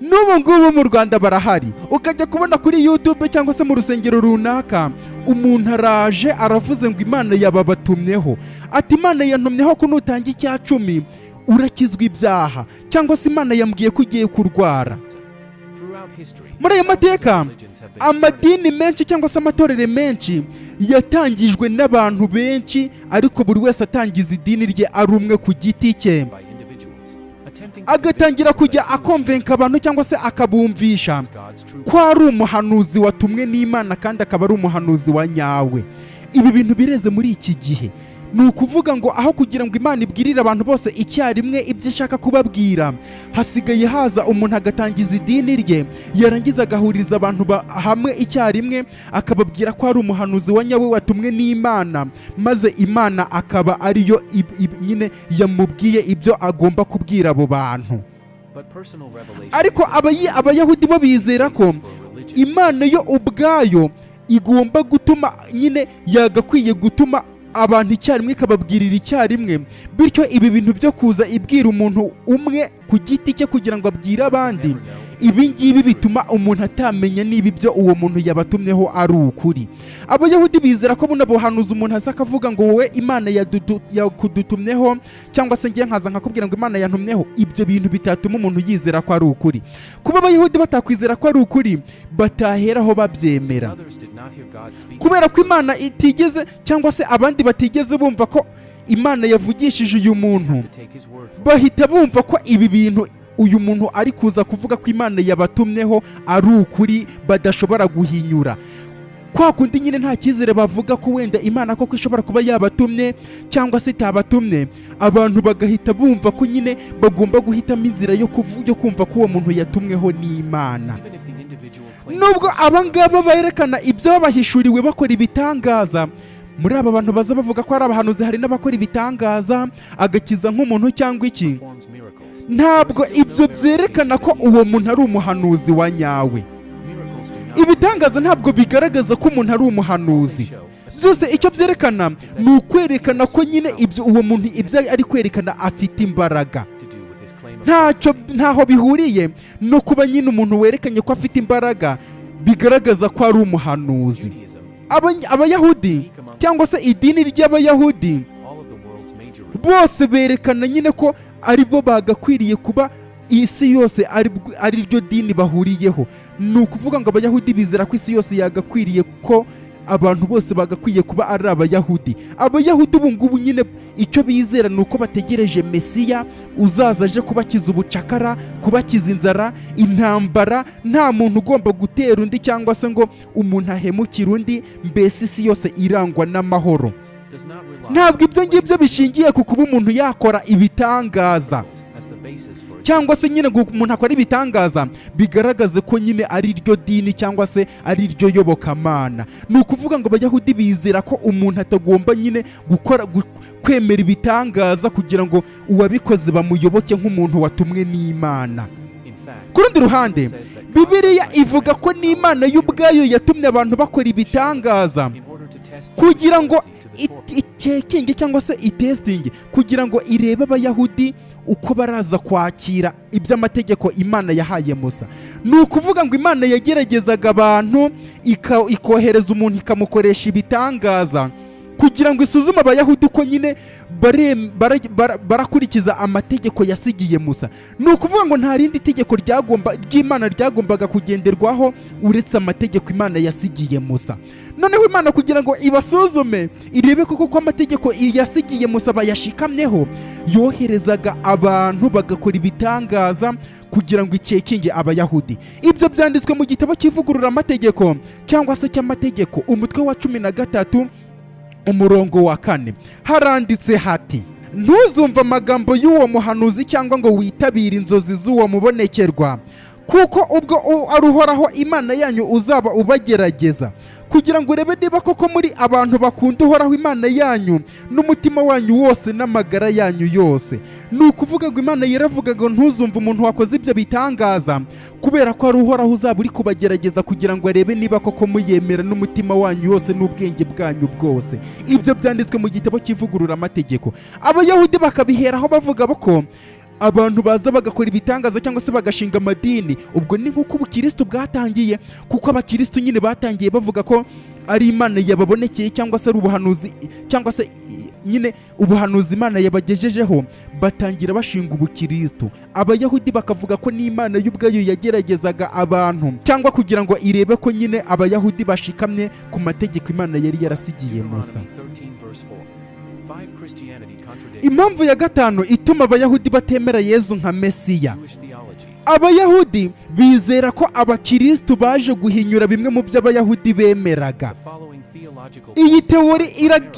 n'ubu ngubu mu Rwanda barahari, ukajya kubona kuri YouTube cyangwa se mu rusengero runaka umuntu araje aravuze ngo Imana yababatumyeho, ati Imana yantumyeho ko nutanga icya 10 urakizwa ibyaha, cyangwa se Imana yambwiye ko ugiye kurwara. muri ayo mateka amadini menshi cyangwa se amatorero menshi yatangijwe n'abantu benshi, ariko buri wese atangiza idini rye ari umwe ku giti cye, agatangira kujya akonvenka abantu cyangwa se akabumvisha ko ari umuhanuzi watumwe n'Imana kandi akaba ari umuhanuzi wa nyawe. ibi bintu bireze muri iki gihe. ni ukuvuga ngo aho kugira ngo Imana ibwirire abantu bose icyarimwe ibyo ishaka kubabwira, hasigaye haza umuntu agatangiza idini rye, yarangiza agahuriza abantu hamwe icyarimwe akababwira ko ari umuhanuzi wa nyawe watumwe n'Imana, maze Imana akaba ariyo nyine yamubwiye ibyo agomba kubwira abo bantu. ariko abayahudi bo bizera ko Imana yo ubwayo igomba gutuma nyine yagakwiye gutuma abantu icyarimwe ikababwirira icyarimwe, bityo ibi bintu byo kuza ibwira umuntu umwe ku giti cye kugira ngo abwire abandi, ibi ngibi bituma umuntu atamenya niba ibyo uwo muntu yabatumyeho ari ukuri. abayahudi bizera ko buno buhanuzi umuntu aza akavuga ngo wowe Imana yakudutumyeho cyangwa se ngiye nkaza nkakubwira ngo Imana yantumyeho, ibyo bintu bitatuma umuntu yizera ko ari ukuri. kuba abayahudi batakwizera ko ari ukuri, bataheraho babyemera, kubera ko Imana itigeze cyangwa se abandi batigeze bumva ko Imana yavugishije uyu muntu, bahita bumva ko ibi bintu uyu muntu ari kuza kuvuga ko Imana yabatumyeho ari ukuri badashobora guhinyura. kwa kundi nyine nta cyizere bavuga ko wenda Imana koko ishobora kuba yabatumye cyangwa se itabatumye, abantu bagahita bumva ko nyine bagomba guhitamo inzira yo kumva ko uwo muntu yatumweho n'Imana. Nubwo abangaba berekana ibyo babahishuriwe bakora ibitangaza, muri aba bantu baza bavuga ko ari abahanuzi hari n'abakora ibitangaza agakiza nk'umuntu cyangwa iki, ntabwo ibyo byerekana ko uwo muntu ari umuhanuzi wa nyawe. Ibitangaza ntabwo bigaragaza ko umuntu ari umuhanuzi. Byose icyo byerekana ni ukwerekana ko nyine uwo muntu ibyo ari kwerekana afite imbaraga. Ntaho bihuriye no kuba nyine umuntu werekanye ko afite imbaraga bigaragaza ko ari umuhanuzi. Abayahudi cyangwa se idini ry'Abayahudi bose berekana nyine ko aribo bagakwiriye kuba isi yose ari ryo dini bahuriyeho. Ni ukuvuga ngo Abayahudi bizera ko isi yose yagakwiriye ko abantu bose bagakwiye kuba ari Abayahudi. Abayahudi ubu ngubu nyine icyo bizera ni uko bategereje Mesiya uzaza aje kubakiza ubucakara, kubakiza inzara, intambara, nta muntu ugomba gutera undi cyangwa se ngo umuntu ahemukire undi, mbese isi yose irangwa n'amahoro. Ntabwo ibyo ngibyo bishingiye ku kuba umuntu yakora ibitangaza cyangwa se nyine ngo umuntu akora ibitangaza bigaragaze ko nyine ari ryo dini cyangwa se ari ryo yobokamana. Ni ukuvuga ngo Abayahudi bizera ko umuntu atagomba nyine kwemera ibitangaza kugira ngo uwabikoze bamuyoboke nk'umuntu watumwe n'Imana. Ku rundi ruhande, Bibiliya ivuga ko n'Imana y'ubwayo yatumye abantu bakora ibitangaza kugira ngo itekinge cyangwa se itestinge, kugira ngo irebe Abayahudi uko baraza kwakira iby'amategeko Imana yahaye Musa. Ni ukuvuga ngo Imana yageragezaga abantu ikohereza umuntu ikamukoresha ibitangaza kugira ngo isuzume Abayahudi uko nyine barakurikiza amategeko yasigiye Musa. Ni ukuvuga ngo nta rindi tegeko ry'Imana ryagombaga kugenderwaho uretse amategeko Imana yasigiye Musa. Noneho Imana kugira ngo ibasuzume irebe koko amategeko yasigiye Musa bayashikamyeho, yoherezaga abantu bagakora ibitangaza kugira ngo icyekinge Abayahudi. Ibyo byanditswe mu gitabo cy'ivugurura amategeko cyangwa se cy'amategeko umutwe wa 13 umurongo wa 4 haranditse hati: ntuzumva amagambo y'uwo muhanuzi cyangwa ngo witabire inzozi z'uwo mubonekerwa, kuko ubwo ari Uhoraho Imana yanyu uzaba ubagerageza kugira ngo urebe niba koko muri abantu bakunda Uhoraho Imana yanyu n'umutima wanyu wose n'amagara yanyu yose. Ni ukuvuga ngo Imana yaravuga ngo ntuzumve umuntu wakoze ibyo bitangaza kubera ko ari Uhoraho uzaba uri kubagerageza kugira ngo arebe niba koko muyemera n'umutima wanyu wose n'ubwenge bwanyu bwose. Ibyo byanditswe mu gitabo cy'ivugurura amategeko. Abayahudi bakabiheraho bavuga ko abantu baza bagakora ibitangaza cyangwa se bagashinga amadini. Ubwo ni nk'uko ubukristo bwatangiye, kuko abakristo nyine batangiye bavuga ko ari Imana yababonekeye cyangwa se ari ubuhanuzi cyangwa se nyine ubuhanuzi Imana yabagejejeho, batangira bashinga ubukristo. Abayahudi bakavuga ko n'Imana y'ubwayo yageragezaga abantu cyangwa kugira ngo irebe ko nyine Abayahudi bashikamye ku mategeko Imana yari yarasigiye Musa. Impamvu ya gatanu ituma Abayahudi batemera Yezu nka Mesiya. Abayahudi bizera ko abakristo baje guhinyura bimwe mu byo Abayahudi bemeraga. Iyi teori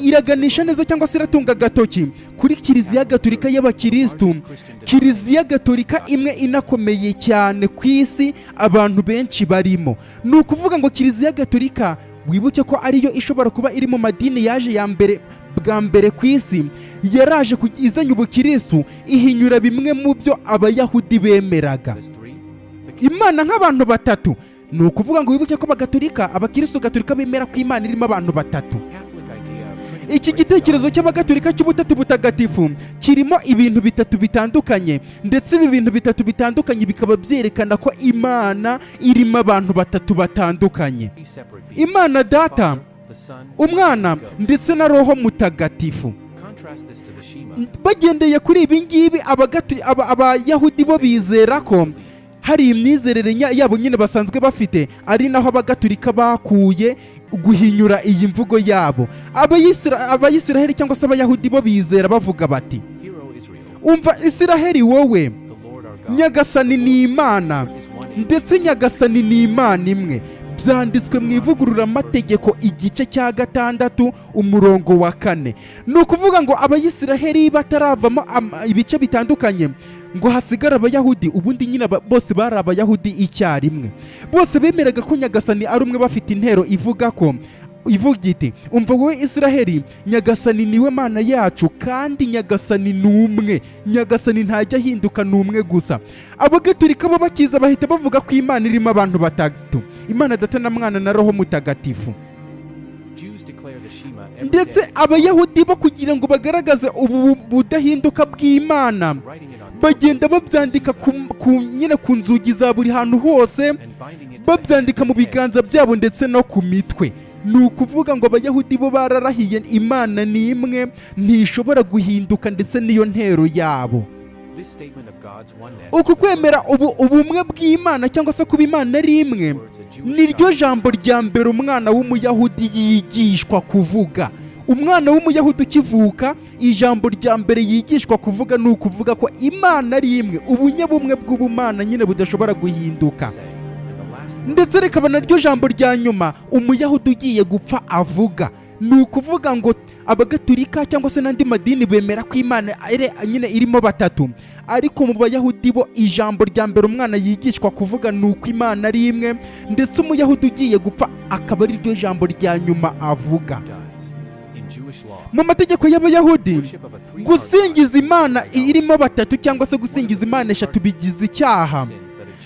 iraganisha neza cyangwa se iratunga agatoki kuri Kiliziya Gatolika y'Abakristo, Kiliziya Gatolika imwe inakomeye cyane ku isi abantu benshi barimo. Ni ukuvuga ngo Kiliziya Gatolika wibuke ko ariyo ishobora kuba iri mu madini yaje bwa mbere ku isi, yaraje izanye ubukristo ihinyura bimwe mu byo Abayahudi bemeraga. Imana nk'abantu batatu. Ni ukuvuga ngo wibuke ko abakristo Gatolika bemera ko Imana irimo abantu batatu. Iki gitekerezo cy'Abagatolika cy'ubutatu butagatifu kirimo ibintu bitatu bitandukanye, ndetse ibi bintu bitatu bitandukanye bikaba byerekana ko Imana irimo abantu batatu batandukanye: Imana Data, Umwana ndetse na Roho Mutagatifu. Bagendeye kuri ibi ngibi, Abayahudi bo bizera ko hari imyizerere yabo nyine basanzwe bafite, ari naho Abagatolika bakuye guhinyura iyi mvugo yabo. Abayisiraheli cyangwa se Abayahudi bo bizera bavuga bati: umva Isiraheli wowe, Nyagasani ni Imana, ndetse Nyagasani ni Imana imwe. byanditswe mu ivugururamategeko igice cya 6 umurongo wa 4. ni ukuvuga ngo abayisiraheli bataravamo ibice bitandukanye ngo hasigara abayahudi, ubundi nyine bose bari abayahudi icyarimwe. Bose bemeraga ko Nyagasani ari umwe, bafite intero ivuga iti umva wowe Isiraheli, Nyagasani niwe Mana yacu kandi Nyagasani ni umwe, Nyagasani ntajya ahinduka, ni umwe gusa. Abagatolika bo bakiza bahita bavuga ko Imana irimo abantu batatu, Imana Data na Mwana na Roho Mutagatifu. Ndetse abayahudi bo kugira ngo bagaragaze ubu budahinduka bw'Imana bagenda babyandika nyine ku nzugi za buri hantu hose, babyandika mu biganza byabo ndetse no ku mitwe. ni ukuvuga ngo abayahudi bo bararahiye Imana ni imwe, ntishobora guhinduka, ndetse niyo ntero yabo. uku kwemera ubumwe bw'Imana cyangwa se kuba Imana ari imwe niryo jambo rya mbere umwana w'umuyahudi yigishwa kuvuga. Umwana w'umuyahudi ukivuka, ijambo rya mbere yigishwa kuvuga ni ukuvuga ko Imana ari imwe, ubunyabumwe bw'ubumana nyine budashobora guhinduka. Ndetse rikaba naryo jambo rya nyuma umuyahudi ugiye gupfa avuga. Ni ukuvuga ngo abagatolika cyangwa se n'andi madini bemera ko Imana nyine irimo batatu, ariko mu bayahudi bo ijambo rya mbere umwana yigishwa kuvuga ni uko Imana ari imwe, ndetse umuyahudi ugiye gupfa akaba ari ryo jambo rya nyuma avuga. Mu mategeko y'abayahudi gusingiza Imana irimo batatu cyangwa se gusingiza Imana eshatu bigize icyaha,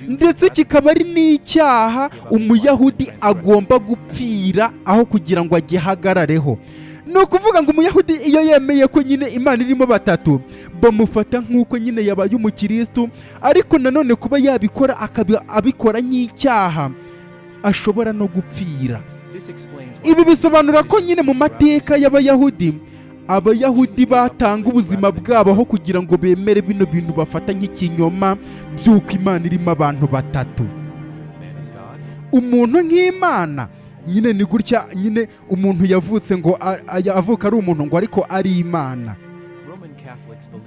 ndetse kikaba ari n'icyaha umuyahudi agomba gupfira aho kugira ngo agihagarareho. Ni ukuvuga ngo umuyahudi iyo yemeye ko nyine Imana irimo batatu, bamufata nk'uko nyine yabaye umukristo, ariko nanone kuba yabikora abikora nk'icyaha ashobora no gupfira. Ibi bisobanura ko nyine mu mateka y'abayahudi, abayahudi batanga ubuzima bwabo aho kugira ngo bemere bino bintu bafata nk'ikinyoma by'uko Imana irimo abantu batatu. Umuntu nk'Imana nyine ni gutya, nyine umuntu yavutse ngo avuka ari umuntu ngo ariko ari Imana.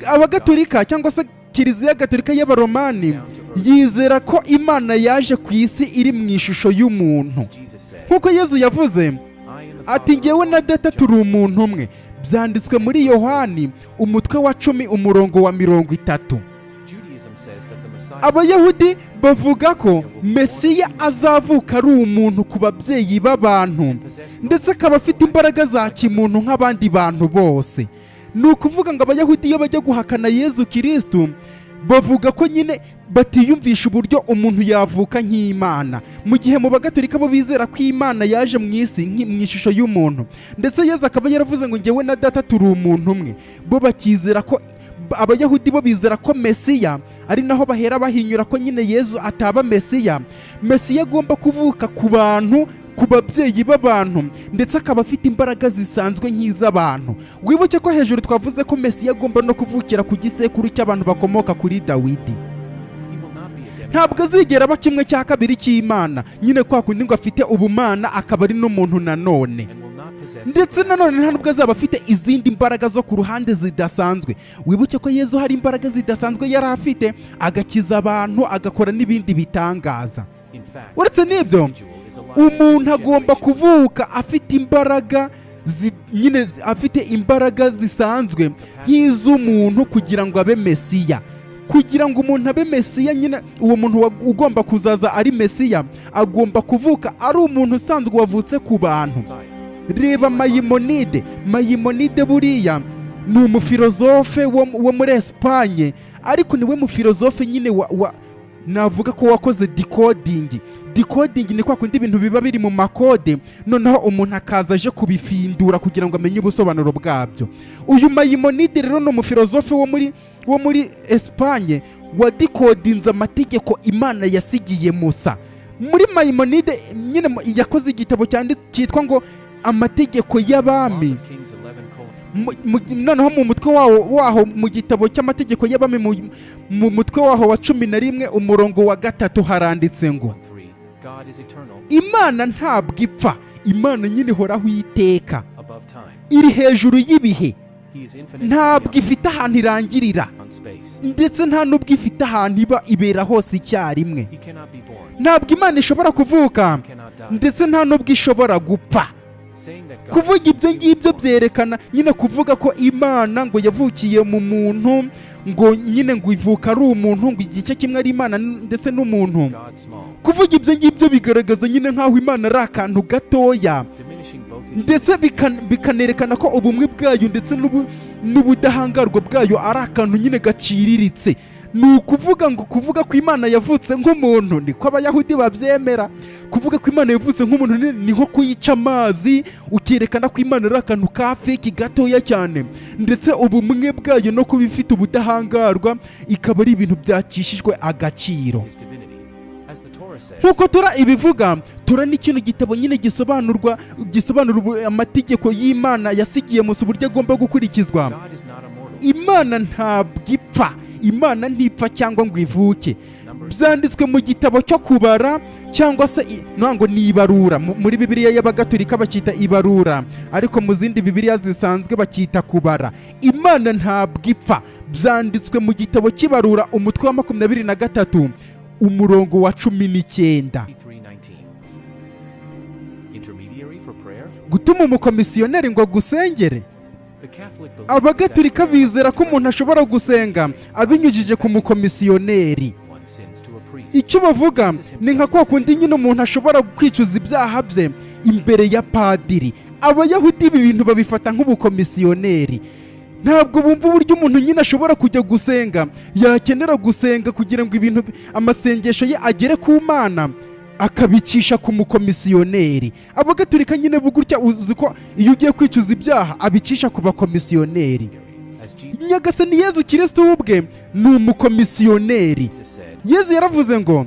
Abagatolika cyangwa se Kiliziya Gatolika y'Abaromani yizera ko Imana yaje ku isi iri mu ishusho y'umuntu, nk'uko Yezu yavuze ati ngewe na Data turi umuntu umwe. Byanditswe muri Yohani umutwe wa 10 umurongo wa 30. Abayahudi bavuga ko Mesiya azavuka ari umuntu ku babyeyi b'abantu, ndetse akaba afite imbaraga za kimuntu nk'abandi bantu bose. Ni ukuvuga ngo abayahudi iyo bajya guhakana Yezu Kristo bavuga ko nyine batiyumvisha uburyo umuntu yavuka nk'Imana, mu gihe mu bagatolika bo bizera ko Imana yaje mu isi mu ishusho y'umuntu, ndetse Yezu akaba yaravuze ngo ngewe na Data turi umuntu umwe. Bo bakizera ko abayahudi bo bizera ko Mesiya, ari naho bahera bahinyura ko nyine Yezu ataba Mesiya. Mesiya agomba kuvuka ku bantu, ku babyeyi b'abantu, ndetse akaba afite imbaraga zisanzwe nk'iz'abantu. Wibuke ko hejuru twavuze ko Mesiya agomba no kuvukira ku gisekuru cy'abantu bakomoka kuri Dawidi. Ntabwo azigera aba kimwe cya kabiri cy'Imana, nyine kwa kundi ngo afite ubumana akaba ari n'umuntu nanone, ndetse nanone nta nubwo azaba afite izindi mbaraga zo ku ruhande zidasanzwe. Wibuke ko Yezu hari imbaraga zidasanzwe yari afite, agakiza abantu, agakora n'ibindi bitangaza. Uretse n'ibyo, umuntu agomba kuvuka afite imbaraga nyine afite imbaraga zisanzwe nk'iz'umuntu kugira ngo abe Mesiya. Kugira ngo umuntu abe Mesiya, nyine uwo muntu ugomba kuzaza ari Mesiya agomba kuvuka ari umuntu usanzwe wavutse ku bantu. Reba Mayimonide buriya ni umufilozofe wo muri Espanye, ariko niwe mufilozofe nyine navuga ko wakoze decoding. Decoding ni kwa kundi ibintu biba biri mu makode, noneho umuntu akaza aje kubifindura kugira ngo amenye ubusobanuro bwabyo. Uyu Mayimonide rero ni umufilozofe wo muri Espanye wadikodinze amategeko Imana yasigiye Musa. Muri Mayimonide nyine yakoze igitabo cyitwa ngo amategeko y'abami. Noneho mu mutwe waho mu gitabo cy'amategeko y'abami mu mutwe waho wa 11 umurongo wa 3 haranditse ngo Imana ntabwo ipfa, Imana nyine ihoraho iteka, iri hejuru y'ibihe, ntabwo ifite ahantu irangirira, ndetse nta n'ubwo ifite ahantu iba ibera hose icyarimwe. Ntabwo Imana ishobora kuvuka, ndetse nta n'ubwo ishobora gupfa. Kuvuga ibyo ngibyo byerekana nyine kuvuga ko Imana ngo yavukiye mu muntu, ngo nyine ngo ivuka ari umuntu, ngo igice kimwe ari Imana ndetse n'umuntu. Kuvuga ibyo ngibyo bigaragaza nyine nk'aho Imana ari akantu gatoya, ndetse bikanerekana ko ubumwe bwayo ndetse n'ubudahangarwa bwayo ari akantu nyine gaciriritse. Ni ukuvuga ngo kuvuga ko Imana yavutse nk'umuntu niko Abayahudi babyemera. Kuvuga ko Imana yavutse nk'umuntu ni nko kuyica amazi, ukerekana ko Imana ari akantu ka feki gatoya cyane, ndetse ubumwe bwayo no kuba ifite ubudahangarwa ikaba ari ibintu byacishijwe agaciro. Nk'uko Tora ibivuga, Tora ni ikintu gitabo nyine gisobanura amategeko y'Imana yasigiye Musa uburyo agomba gukurikizwa. Imana ntabwo ipfa, Imana ntipfa cyangwa ngo ivuke. Byanditswe mu gitabo cyo kubara cyangwa se ngo ni ibarura. Muri Bibiliya y'Abagatolika bacyita ibarura, ariko mu zindi Bibiliya zisanzwe bacyita kubara. Imana ntabwo ipfa. Byanditswe mu gitabo cy'ibarura umutwe wa 23 umurongo wa 19. Gutuma umukomisiyoneri ngo agusengere. Abagatolika bizera ko umuntu ashobora gusenga abinyujije ku mukomisiyoneri. Icyo bavuga ni nka kwa kundi nyine umuntu ashobora kwicuza ibyaha bye imbere ya padiri. Abayahudi ibi bintu babifata nk'ubukomisiyoneri. Ntabwo bumva uburyo umuntu nyine ashobora kujya gusenga, yakenera gusenga kugira ngo ibintu amasengesho ye agere ku Mana, akabicisha ku mukomisiyoneri. Abagatolika nyine bugutya uzi ko iyo ugiye kwicuza ibyaha abicisha ku bakomisiyoneri. Nyagasani Yezu Kristo ubwe ni umukomisiyoneri. Yezu yaravuze ngo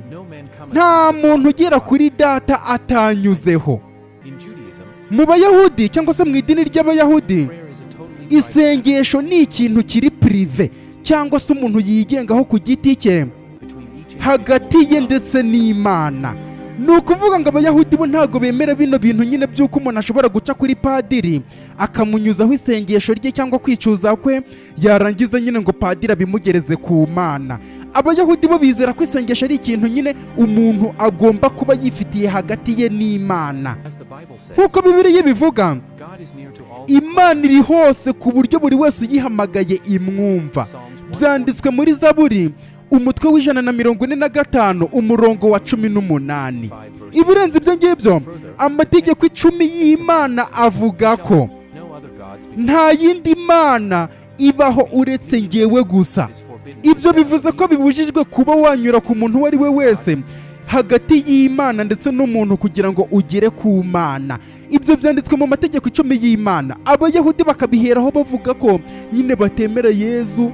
nta muntu ugera kuri Data atanyuzeho. Mu Bayahudi cyangwa se mu idini ry'Abayahudi, isengesho ni ikintu kiri prive cyangwa se umuntu yigengaho ku giti cye hagati ye ndetse n'Imana. Ni ukuvuga ngo Abayahudi bo ntabwo bemera bino bintu nyine by'uko umuntu ashobora guca kuri padiri akamunyuzaho isengesho rye cyangwa kwicuza kwe, yarangiza nyine ngo padiri abimugereze ku Mana. Abayahudi bo bizera ko isengesho ari ikintu nyine umuntu agomba kuba yifitiye hagati ye n'Imana. Nk'uko Bibiliya bivuga, Imana iri hose ku buryo buri wese uyihamagaye imwumva. Byanditswe muri Zaburi umutwe w'145 umurongo wa 18. Ibirenze ibyo ngibyo, amategeko 10 y'Imana avuga ko nta yindi Mana ibaho uretse ngewe gusa. Ibyo bivuze ko bibujijwe kuba wanyura ku muntu uwo ari we wese hagati y'Imana ndetse n'umuntu kugira ngo ugere ku Mana. Ibyo byanditswe mu mategeko 10 y'Imana. Abayahudi bakabiheraho bavuga ko nyine batemera Yezu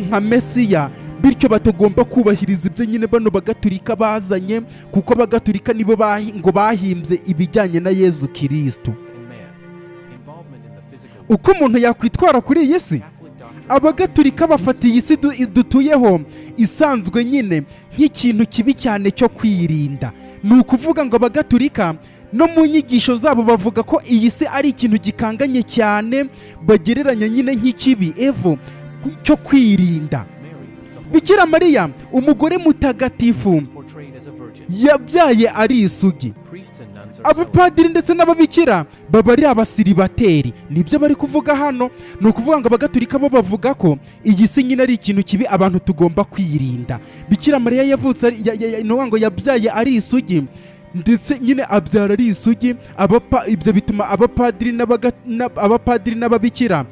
nka Mesiya, bityo batagomba kubahiriza ibyo nyine bano Bagatolika bazanye, kuko Abagatolika nibo ngo bahimbye ibijyanye na Yezu Kristo. Uko umuntu yakwitwara kuri iyi si, Abagatolika bafatiye isi dutuyeho isanzwe nyine nk'ikintu kibi cyane cyo kwirinda. Ni ukuvuga ngo Abagatolika no mu nyigisho zabo bavuga ko iyi si ari ikintu gikanganye cyane, bagereranya nyine nk'ikibi evo cyo kwirinda. Bikira Mariya umugore mutagatifu yabyaye ari isugi. Abapadiri ndetse n'ababikira baba ari abasiribateri. Nibyo bari kuvuga hano. Ni ukuvuga ngo Abagatolika bo bavuga ko iyi si nyine ari ikintu kibi abantu tugomba kwirinda. Bikira Mariya yavutse ngo yabyaye ari isugi, ndetse nyine abyara ari isugi. Ibyo bituma abapadiri n'ababikira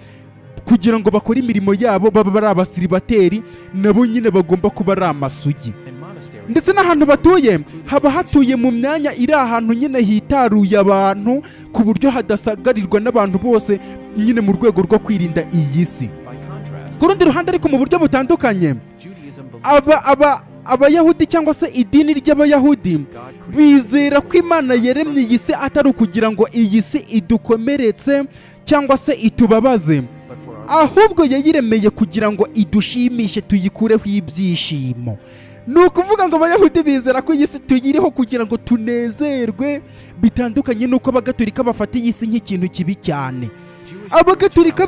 kugira ngo bakore imirimo yabo baba ari abasiribateri, nabo nyine bagomba kuba ari amasugi. Ndetse n'ahantu batuye haba hatuye mu myanya iri ahantu nyine hitaruye abantu, ku buryo hadasagarirwa n'abantu bose nyine mu rwego rwo kwirinda iyi si. Ku rundi ruhande ariko mu buryo butandukanye, Abayahudi cyangwa se idini ry'Abayahudi bizera ko Imana yaremye iyi si atari ukugira ngo iyi si idukomeretse cyangwa se itubabaze, ahubwo yayiremeye kugira ngo idushimishe, tuyikureho ibyishimo. Ni ukuvuga ngo Abayahudi bizera ko iyi si tuyiriho kugira ngo tunezerwe, bitandukanye n'uko Abagatolika bafata iyi si nk'ikintu kibi cyane. abagatolika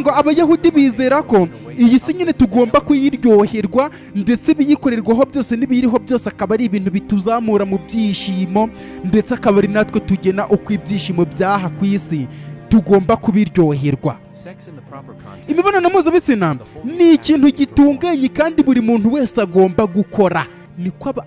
ngo abayahudi bizera ko iyi si nyine tugomba kuyiryoherwa ndetse ibiyikorerwaho byose n'ibiyiriho byose akaba ari ibintu bituzamura mu byishimo, ndetse akaba ari natwe tugena uko ibyishimo byaha ku isi tugomba kubiryoherwa. Imibonano mpuzabitsina ni ikintu gitunganye kandi buri muntu wese agomba gukora,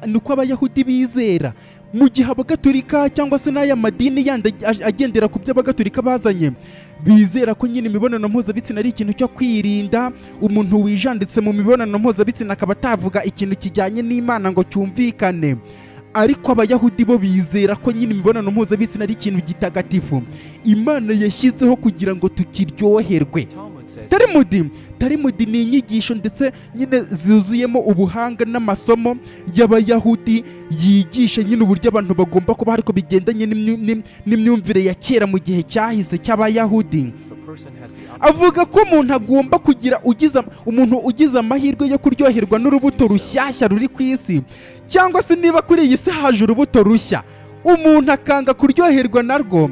niko abayahudi bizera, mu gihe abagatolika cyangwa se n'aya madini yandi agendera ku byo abagatolika bazanye bizera ko nyine imibonano mpuzabitsina ari ikintu cyo kwirinda. Umuntu wijanditse mu mibonano mpuzabitsina akaba atavuga ikintu kijyanye n'Imana ngo cyumvikane, ariko abayahudi bo bizera ko nyine imibonano mpuzabitsina ari ikintu gitagatifu Imana yashyizeho kugira ngo tukiryoherwe. Talmud ni inyigisho ndetse nyine zuzuyemo ubuhanga n'amasomo y'abayahudi yigisha nyine uburyo abantu bagomba kuba, ariko bigendanye n'imyumvire ya kera mu gihe cyahise cy'abayahudi. Avuga ko umuntu agomba kugira umuntu ugize amahirwe yo kuryoherwa n'urubuto rushyashya ruri ku isi, cyangwa se niba kuri iyi si haje urubuto rushya umuntu akanga kuryoherwa narwo,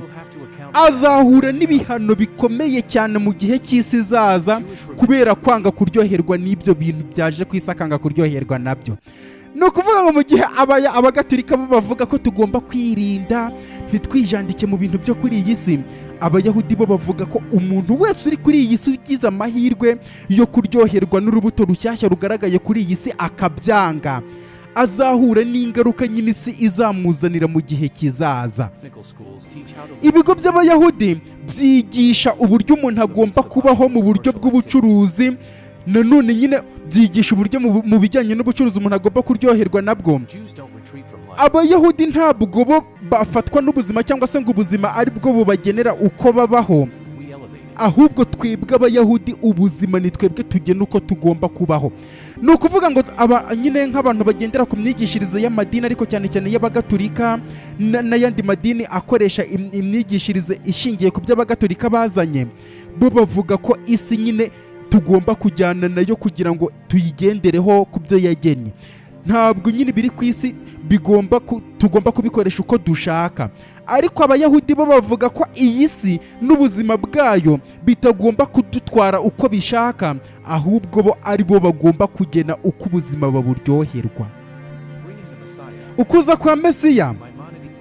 azahura n'ibihano bikomeye cyane mu gihe cy'isi izaza kubera kwanga kuryoherwa n'ibyo bintu byaje ku isi, akanga kuryoherwa nabyo. Ni ukuvuga ngo mu gihe abagatolika bo bavuga ko tugomba kwirinda ntitwijandike mu bintu byo kuri iyi si, abayahudi bo bavuga ko umuntu wese uri kuri iyi si ugize amahirwe yo kuryoherwa n'urubuto rushyashya rugaragaye kuri iyi si akabyanga, azahura n'ingaruka nyine isi izamuzanira mu gihe kizaza. Ibigo by'abayahudi byigisha uburyo umuntu agomba kubaho mu buryo bw'ubucuruzi, nanone nyine byigisha uburyo mu bijyanye n'ubucuruzi umuntu agomba kuryoherwa nabwo. Abayahudi ntabwo bo bafatwa n'ubuzima cyangwa se ngo ubuzima ari bwo bubagenera uko babaho, ahubwo twebwe abayahudi ubuzima ni twebwe tugena uko tugomba kubaho. Ni ukuvuga ngo nyine nk'abantu bagendera ku myigishirize y'amadini, ariko cyane cyane y'abagatolika n'ayandi madini akoresha imyigishirize ishingiye ku byo abagatolika bazanye, bo bavuga ko isi nyine tugomba kujyana nayo kugira ngo tuyigendereho ku byo yagennye. Ntabwo nyine biri ku isi tugomba kubikoresha uko dushaka, ariko abayahudi bo bavuga ko iyi si n'ubuzima bwayo bitagomba kudutwara uko bishaka, ahubwo bo ari bo bagomba kugena uko ubuzima baburyoherwa. Ukuza kwa Mesiya,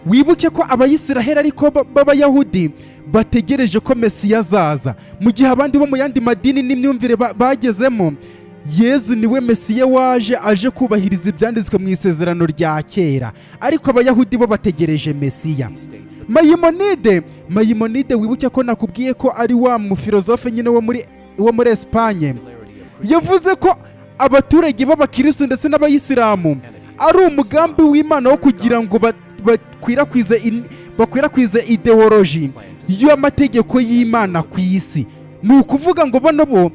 wibuke ko abayisiraheli ariko b'abayahudi bategereje ko Mesiya azaza, mu gihe abandi bo mu yandi madini n'imyumvire bagezemo Yezu niwe Mesiya waje aje kubahiriza ibyanditswe mu isezerano rya kera, ariko abayahudi bo bategereje Mesiya. Mayimonide wibuke ko nakubwiye ko ari wa mufilozofe nyine wo muri Espanye, yavuze ko abaturage b'abakristo ndetse n'abayisilamu ari umugambi w'Imana wo kugira ngo bakwirakwize ideoloji y'amategeko y'Imana ku isi. Ni ukuvuga ngo bano bo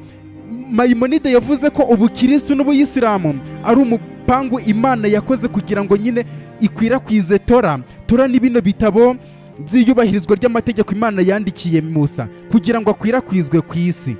Mayimonide yavuze ko ubukristo n'ubuyisilamu ari umupangu Imana yakoze kugira ngo nyine ikwirakwize Tora ni bino bitabo by'iyubahirizwa ry'amategeko Imana yandikiye Musa kugira ngo akwirakwizwe ku isi.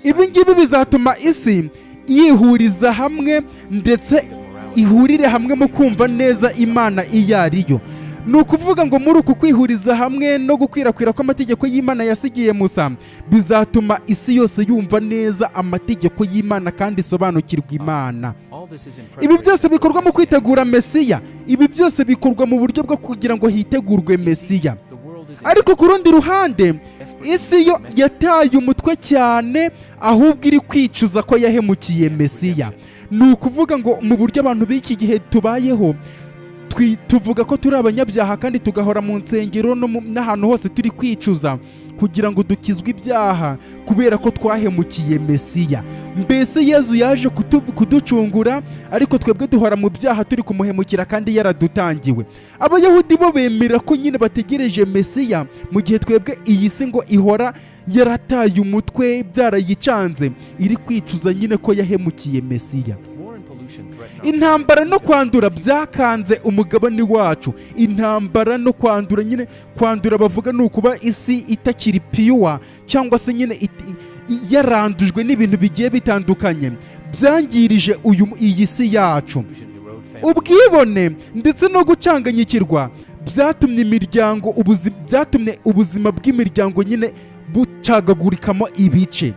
Ibi ngibi bizatuma isi yihuriza hamwe ndetse ihurire hamwe mu kumva neza Imana iyo ari yo. Ni ukuvuga ngo muri uku kwihuriza hamwe no gukwirakwira kw'amategeko y'Imana yasigiye Musa bizatuma isi yose yumva neza amategeko y'Imana kandi isobanukirwa Imana. Ibi byose bikorwa mu kwitegura Mesiya, ibi byose bikorwa mu buryo bwo kugira ngo hitegurwe Mesiya. Ariko ku rundi ruhande isi yo yataye umutwe cyane, ahubwo iri kwicuza ko yahemukiye Mesiya. Ni ukuvuga ngo mu buryo abantu b'iki gihe tubayeho, tuvuga ko turi abanyabyaha kandi tugahora mu nsengero n'ahantu hose turi kwicuza kugira ngo dukizwe ibyaha kubera ko twahemukiye Mesiya. Mbese Yezu yaje kuducungura, ariko twebwe duhora mu byaha turi kumuhemukira kandi yaradutangiwe. Abayahudi bo bemera ko nyine bategereje Mesiya, mu gihe twebwe iyi si ngo ihora yarataye umutwe byarayicanze, iri kwicuza nyine ko yahemukiye Mesiya. Intambara no kwandura byakanze umugabane wacu. Intambara no kwandura, nyine kwandura bavuga ni ukuba isi itakiri piyuwa cyangwa se nyine yarandujwe n'ibintu bigiye bitandukanye byangirije iyi si yacu. Ubwibone ndetse no gucanganyikirwa byatumye ubuzima bw'imiryango nyine bucagagurikamo ibice.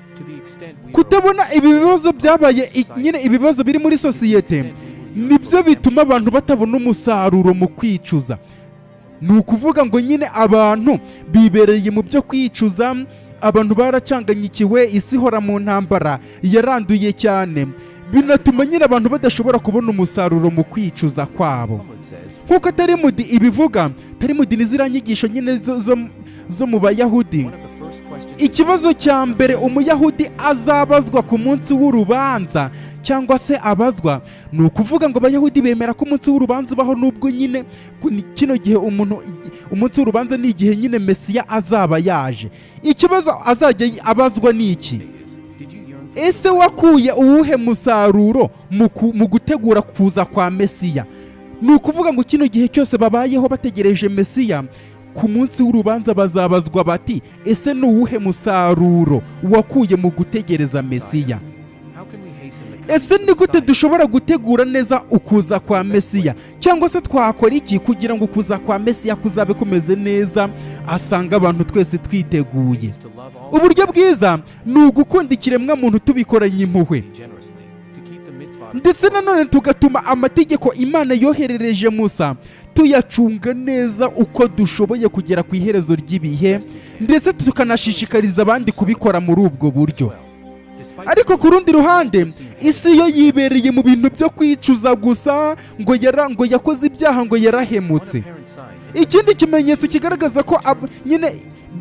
Kutabona ibi bibazo byabaye nyine ibibazo biri muri sosiyete nibyo bituma abantu batabona umusaruro mu kwicuza. Ni ukuvuga ngo nyine abantu bibereye mu byo kwicuza, abantu baracanganyikiwe, isi ihora mu ntambara yaranduye cyane, binatuma nyine abantu badashobora kubona umusaruro mu kwicuza kwabo. Nk'uko Talmud ibivuga, Talmud ni ziriya nyigisho nyine zo mu Bayahudi. Ikibazo cya mbere Umuyahudi azabazwa ku munsi w'urubanza cyangwa se abazwa, ni ukuvuga ngo Abayahudi bemera ko umunsi w'urubanza ubaho, nubwo nyine kino gihe umunsi w'urubanza ni igihe nyine Mesiya azaba yaje. Ikibazo azajya abazwa ni iki? Ese wakuye uwuhe musaruro mu gutegura kuza kwa Mesiya? Ni ukuvuga ngo kino gihe cyose babayeho bategereje Mesiya, ku munsi w'urubanza bazabazwa bati ese ni uwuhe musaruro wakuye mu gutegereza Mesiya? Ese ni gute dushobora gutegura neza ukuza kwa Mesiya? Cyangwa se twakora iki kugira ngo ukuza kwa Mesiya kuzabe kumeze neza, asanga abantu twese twiteguye? Uburyo bwiza ni ugukunda ikiremwa muntu tubikoranye impuhwe, ndetse nanone tugatuma amategeko Imana yoherereje Musa tuyacunga neza uko dushoboye kugera ku iherezo ry'ibihe, ndetse tukanashishikariza abandi kubikora muri ubwo buryo. Ariko ku rundi ruhande, isi yo yibereye mu bintu byo kwicuza gusa, ngo yakoze ibyaha, ngo yarahemutse. Ikindi kimenyetso kigaragaza ko nyine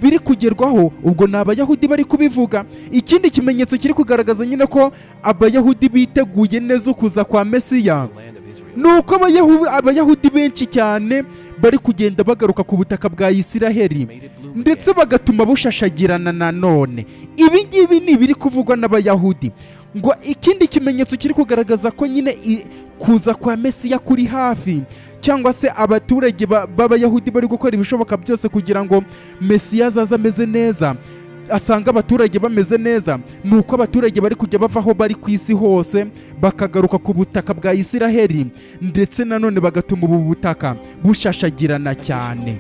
biri kugerwaho, ubwo ni Abayahudi bari kubivuga. Ikindi kimenyetso kiri kugaragaza nyine ko Abayahudi biteguye neza ukuza kwa Mesiya, ni uko Abayahudi benshi cyane bari kugenda bagaruka ku butaka bwa Isiraheli, ndetse bagatuma bushashagirana nanone. Ibi ngibi ni ibiri kuvugwa n'Abayahudi. Ngo ikindi kimenyetso kiri kugaragaza ko nyine kuza kwa Mesiya kuri hafi, cyangwa se abaturage b'Abayahudi bari gukora ibishoboka byose kugira ngo Mesiya azaze ameze neza, asanga abaturage bameze neza, ni uko abaturage bari kujya bava aho bari ku isi hose bakagaruka ku butaka bwa Isiraheli, ndetse nanone bagatuma ubu butaka bushashagirana cyane.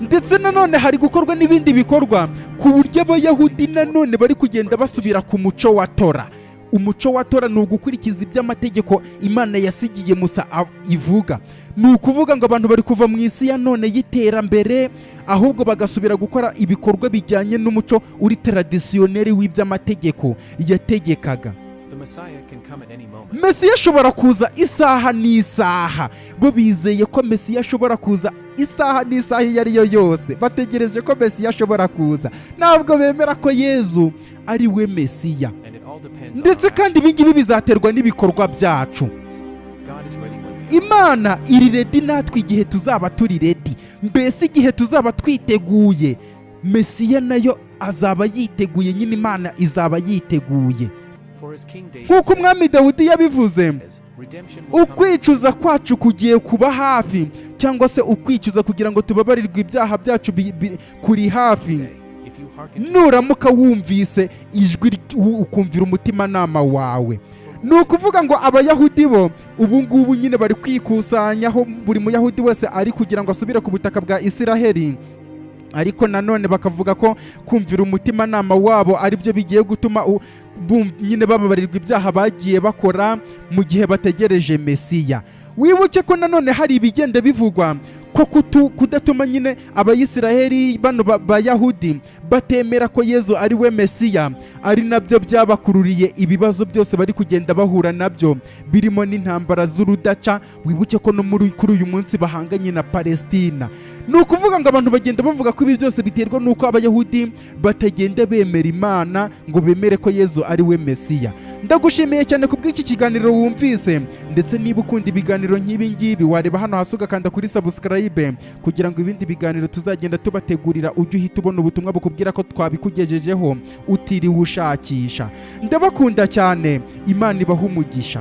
Ndetse nanone hari gukorwa n'ibindi bikorwa ku buryo Abayahudi nanone bari kugenda basubira ku muco wa Tora. Umuco wa Tora ni ugukurikiza iby'amategeko Imana yasigiye Musa ivuga. Ni ukuvuga ngo abantu bari kuva mu isi ya none y'iterambere, ahubwo bagasubira gukora ibikorwa bijyanye n'umuco uri tradisiyoneri w'iby'amategeko yategekaga. Mesiya ashobora kuza isaha n'isaha. Bo bizeye ko Mesiya ashobora kuza isaha n'isaha iyo ari yo yose, bategereje ko Mesiya ashobora kuza, ntabwo bemera ko Yezu ari we Mesiya. Ndetse kandi ibi ngibi bizaterwa n'ibikorwa byacu. Imana iri redi natwe igihe tuzaba turi redi. Mbese igihe tuzaba twiteguye, Mesiya nayo azaba yiteguye, nyine Imana izaba yiteguye. Nk'uko Umwami Dawudi yabivuze, ukwicuza kwacu kugiye kuba hafi, cyangwa se ukwicuza kugira ngo tubabarirwe ibyaha byacu kuri hafi. Nuramuka wumvise ijwi, ukumvira umutimanama wawe. Ni ukuvuga ngo Abayahudi bo ubu ngubu nyine bari kwikusanyaho, buri Muyahudi wese ari kugira ngo asubire ku butaka bwa Isiraheli, ariko nanone bakavuga ko kumvira umutimanama wabo ari byo bigiye gutuma nyine bababarirwa ibyaha bagiye bakora mu gihe bategereje Mesiya. Wibuke ko nanone hari ibigenda bivugwa ko kudatuma nyine Abayisiraheli bano Bayahudi batemera ko Yezu ari we Mesiya, ari nabyo byabakururiye ibibazo byose bari kugenda bahura nabyo, birimo n'intambara z'urudaca. Wibuke ko no kuri uyu munsi bahanganye na Palestina. Ni ukuvuga ngo abantu bagenda bavuga ko ibi byose biterwa n'uko Abayahudi batagenda bemera Imana ngo bemere ko Yezu ari we Mesiya. Ndagushimiye cyane ku bw'iki kiganiro wumvise, ndetse niba ukunda ibiganiro nk'ibi ngibi wareba hano hasi ugakanda kuri subscribe kugira ngo ibindi biganiro tuzagenda tubategurira ujye uhita ubona ubutumwa bukubwira ko twabikugejejeho utiriwe ushakisha. Ndabakunda cyane, Imana ibahe umugisha.